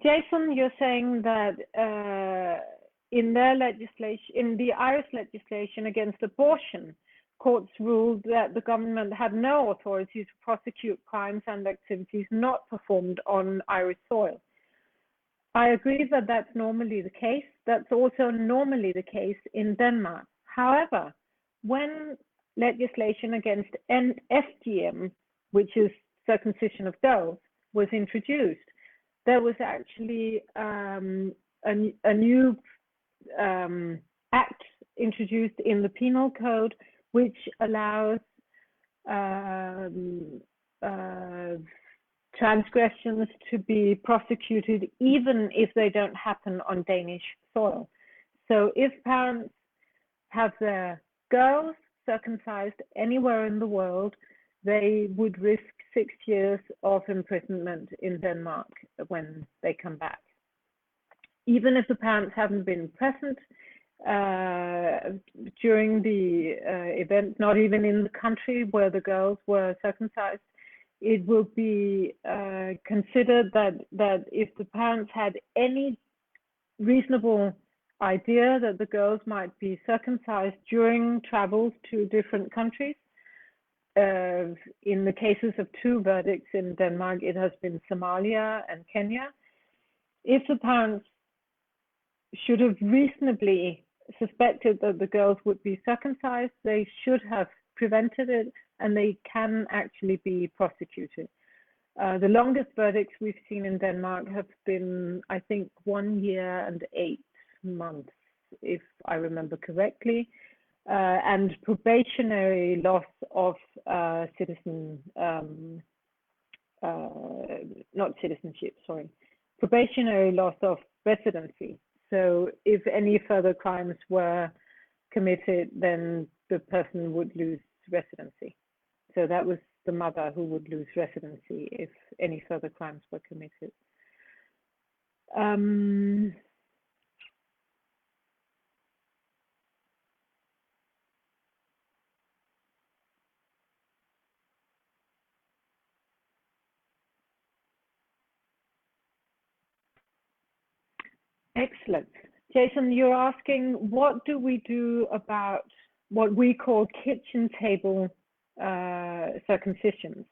A: Jason, you're saying that in their legislation, in the Irish legislation against abortion, courts ruled that the government had no authority to prosecute crimes and activities not performed on Irish soil. I agree that that's normally the case. That's also normally the case in Denmark. However, when legislation against FGM, which is circumcision of girls, was introduced, there was actually a new act introduced in the penal code, which allows transgressions to be prosecuted even if they don't happen on Danish soil. So if parents have their girls circumcised anywhere in the world, they would risk 6 years of imprisonment in Denmark when they come back. Even if the parents haven't been present during the event, not even in the country where the girls were circumcised, it will be considered that if the parents had any reasonable idea that the girls might be circumcised during travels to different countries, in the cases of 2 verdicts in Denmark, it has been Somalia and Kenya. If the parents should have reasonably suspected that the girls would be circumcised, they should have prevented it, and they can actually be prosecuted. The longest verdicts we've seen in Denmark have been, I think, 1 year and 8 months, if I remember correctly, and probationary loss of probationary loss of residency. So if any further crimes were committed, then the person would lose residency. So that was the mother who would lose residency if any further crimes were committed. Excellent. Jason, you're asking, what do we do about what we call kitchen table circumcisions?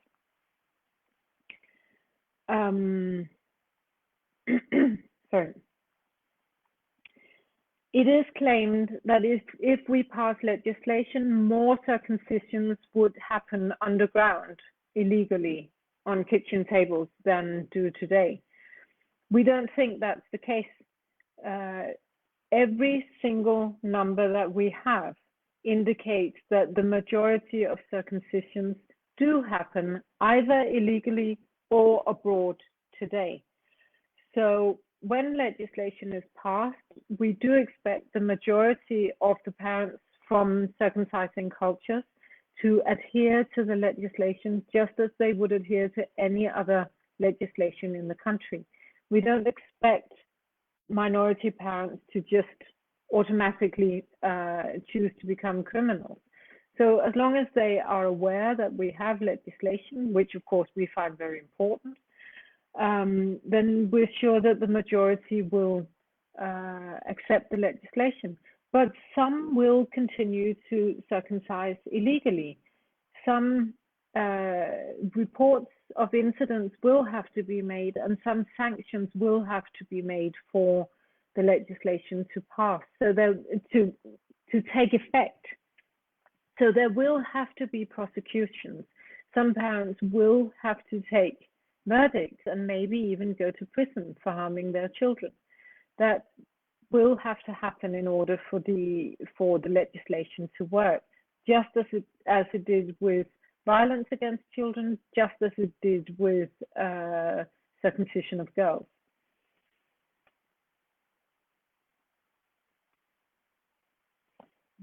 A: Sorry. It is claimed that if we pass legislation, more circumcisions would happen underground illegally on kitchen tables than do today. We don't think that's the case. Every single number that we have indicates that the majority of circumcisions do happen either illegally or abroad today. So when legislation is passed, we do expect the majority of the parents from circumcising cultures to adhere to the legislation just as they would adhere to any other legislation in the country. We don't expect minority parents to just automatically choose to become criminals. So as long as they are aware that we have legislation, which of course we find very important, then we're sure that the majority will accept the legislation. But some will continue to circumcise illegally. Some reports of incidents will have to be made, and some sanctions will have to be made for the legislation to pass, so to take effect. So there will have to be prosecutions. Some parents will have to take verdicts and maybe even go to prison for harming their children. That will have to happen in order for the legislation to work, just as it did with violence against children, just as it did with circumcision of girls.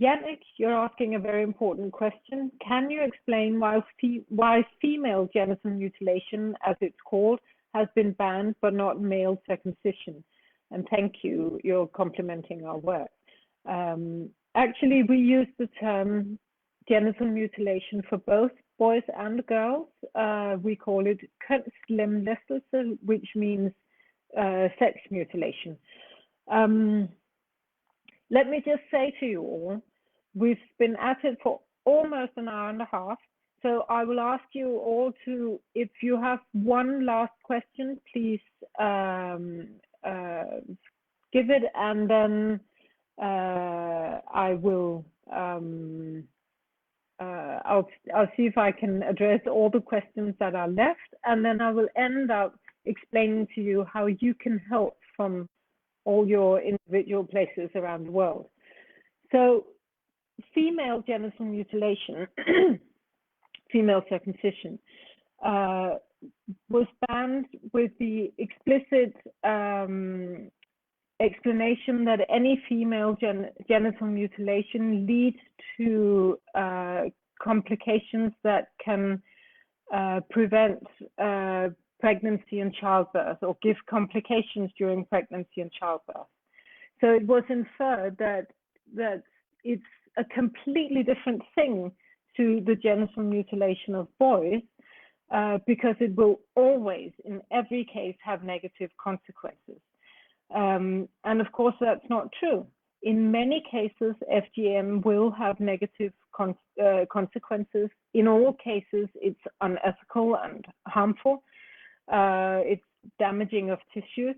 A: Yannick, you're asking a very important question. Can you explain why female genital mutilation, as it's called, has been banned but not male circumcision? And thank you, you're complimenting our work. Actually, we use the term genital mutilation for both boys and girls. We call it kønslemlæstelse, which means sex mutilation. Let me just say to you all, we've been at it for almost an hour and a half, so I will ask you all to, if you have one last question, please give it, and then I will, I'll see if I can address all the questions that are left, and then I will end up explaining to you how you can help from all your individual places around the world. So female genital mutilation, female circumcision, was banned with the explicit explanation that any female genital mutilation leads to complications that can prevent pregnancy and childbirth, or give complications during pregnancy and childbirth. So it was inferred that it's a completely different thing to the genital mutilation of boys, because it will always, in every case, have negative consequences. And of course, that's not true. In many cases, FGM will have negative consequences. In all cases, it's unethical and harmful. It's damaging of tissues,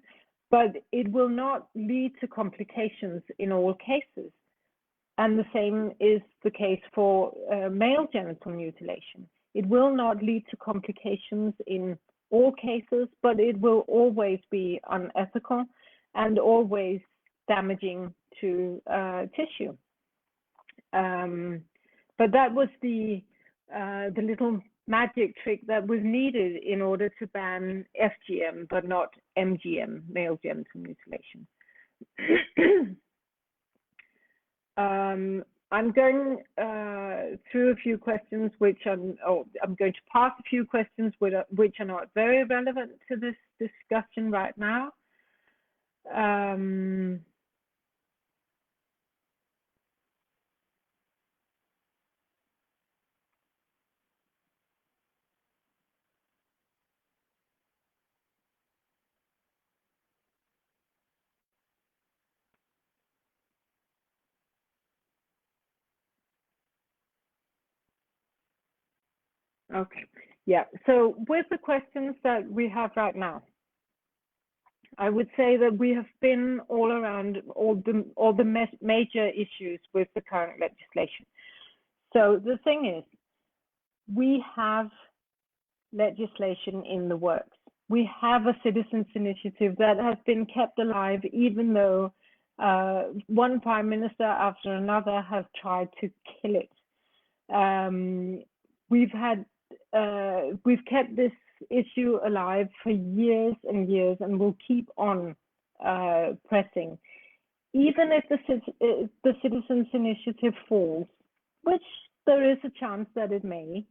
A: but it will not lead to complications in all cases. And the same is the case for male genital mutilation. It will not lead to complications in all cases, but it will always be unethical and always damaging to tissue. But that was the little magic trick that was needed in order to ban FGM, but not MGM, male genital mutilation. I'm going through a few questions which I'm going to pass a few questions which are not very relevant to this discussion right now. Okay, yeah, so with the questions that we have right now, I would say that we have been all around all the major issues with the current legislation. So the thing is, we have legislation in the works. We have a citizens' initiative that has been kept alive, even though one prime minister after another has tried to kill it. We've kept this issue alive for years and years and will keep on pressing. Even if the Citizens Initiative falls, which there is a chance that it may,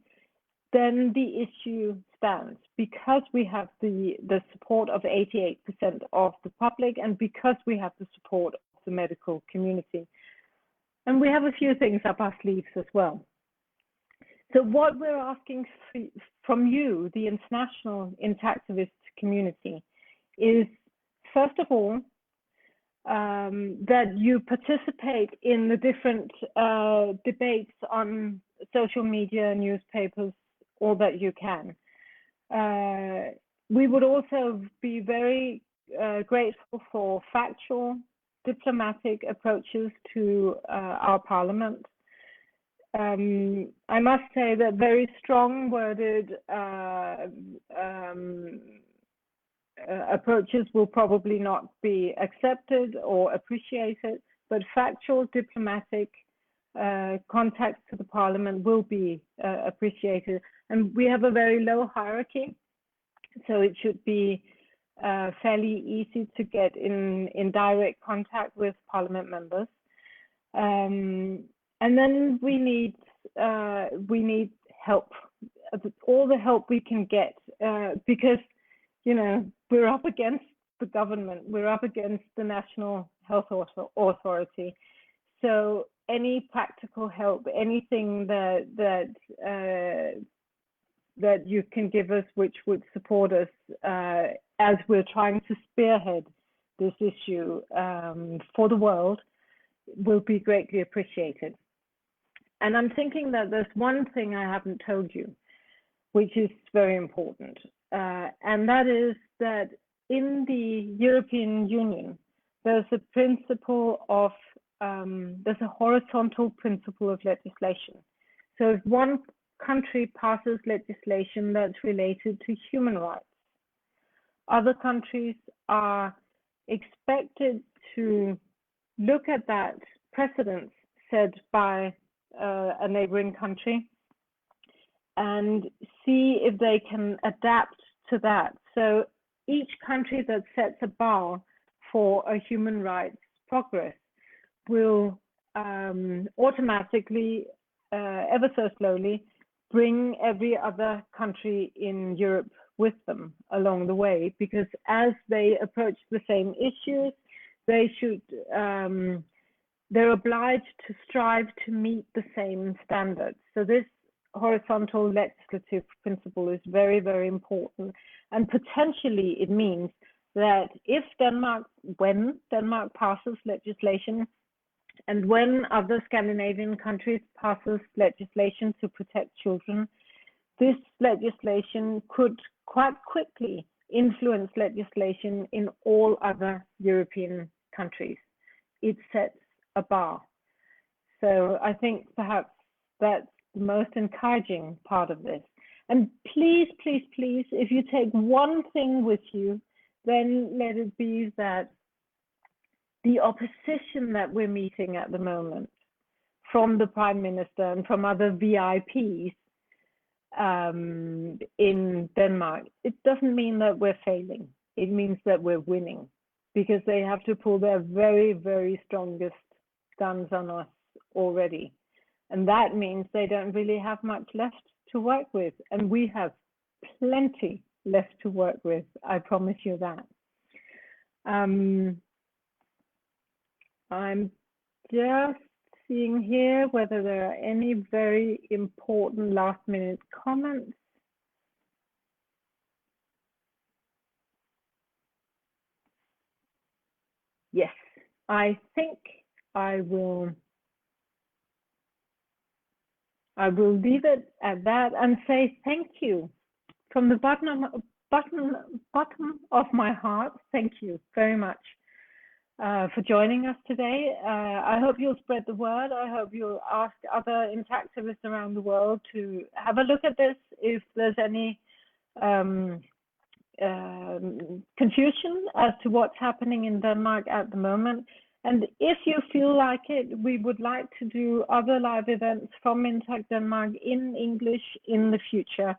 A: then the issue stands because we have the support of 88% of the public and because we have the support of the medical community. And we have a few things up our sleeves as well. So what we're asking from you, the international intactivist community, is first of all, that you participate in the different debates on social media, newspapers, all that you can. We would also be very grateful for factual, diplomatic approaches to our parliament. I must say that very strong-worded approaches will probably not be accepted or appreciated, but factual, diplomatic contacts to the parliament will be appreciated. And we have a very low hierarchy, so it should be fairly easy to get in direct contact with parliament members. And then we need help, all the help we can get, because we're up against the government, we're up against the National Health Authority. So any practical help, anything that you can give us, which would support us as we're trying to spearhead this issue for the world, will be greatly appreciated. And I'm thinking that there's one thing I haven't told you, which is very important, and that is that in the European Union, there's a principle of there's a horizontal principle of legislation. So if one country passes legislation that's related to human rights, other countries are expected to look at that precedent set by a neighboring country and see if they can adapt to that. So each country that sets a bar for a human rights progress will automatically, ever so slowly, bring every other country in Europe with them along the way, because as they approach the same issues, they should, they're obliged to strive to meet the same standards. So this horizontal legislative principle is very, very important. And potentially it means that if when Denmark passes legislation, and when other Scandinavian countries passes legislation to protect children, this legislation could quite quickly influence legislation in all other European countries. It sets a bar. So I think perhaps that's the most encouraging part of this. And please, please, please, if you take one thing with you, then let it be that the opposition that we're meeting at the moment from the Prime Minister and from other VIPs in Denmark, it doesn't mean that we're failing. It means that we're winning, because they have to pull their very, very strongest guns on us already. And that means they don't really have much left to work with. And we have plenty left to work with, I promise you that. I'm just seeing here whether there are any very important last minute comments. Yes, I think I will leave it at that and say thank you from the bottom of my heart. Thank you very much for joining us today. I hope you'll spread the word. I hope you'll ask other intactivists around the world to have a look at this if there's any confusion as to what's happening in Denmark at the moment. And if you feel like it, we would like to do other live events from Intact Denmark in English in the future.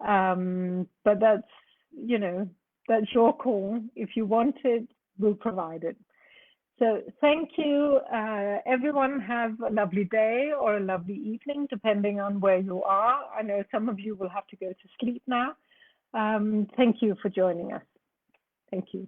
A: But that's, you know, that's your call. If you want it, we'll provide it. So thank you. Everyone have a lovely day or a lovely evening, depending on where you are. I know some of you will have to go to sleep now. Thank you for joining us. Thank you.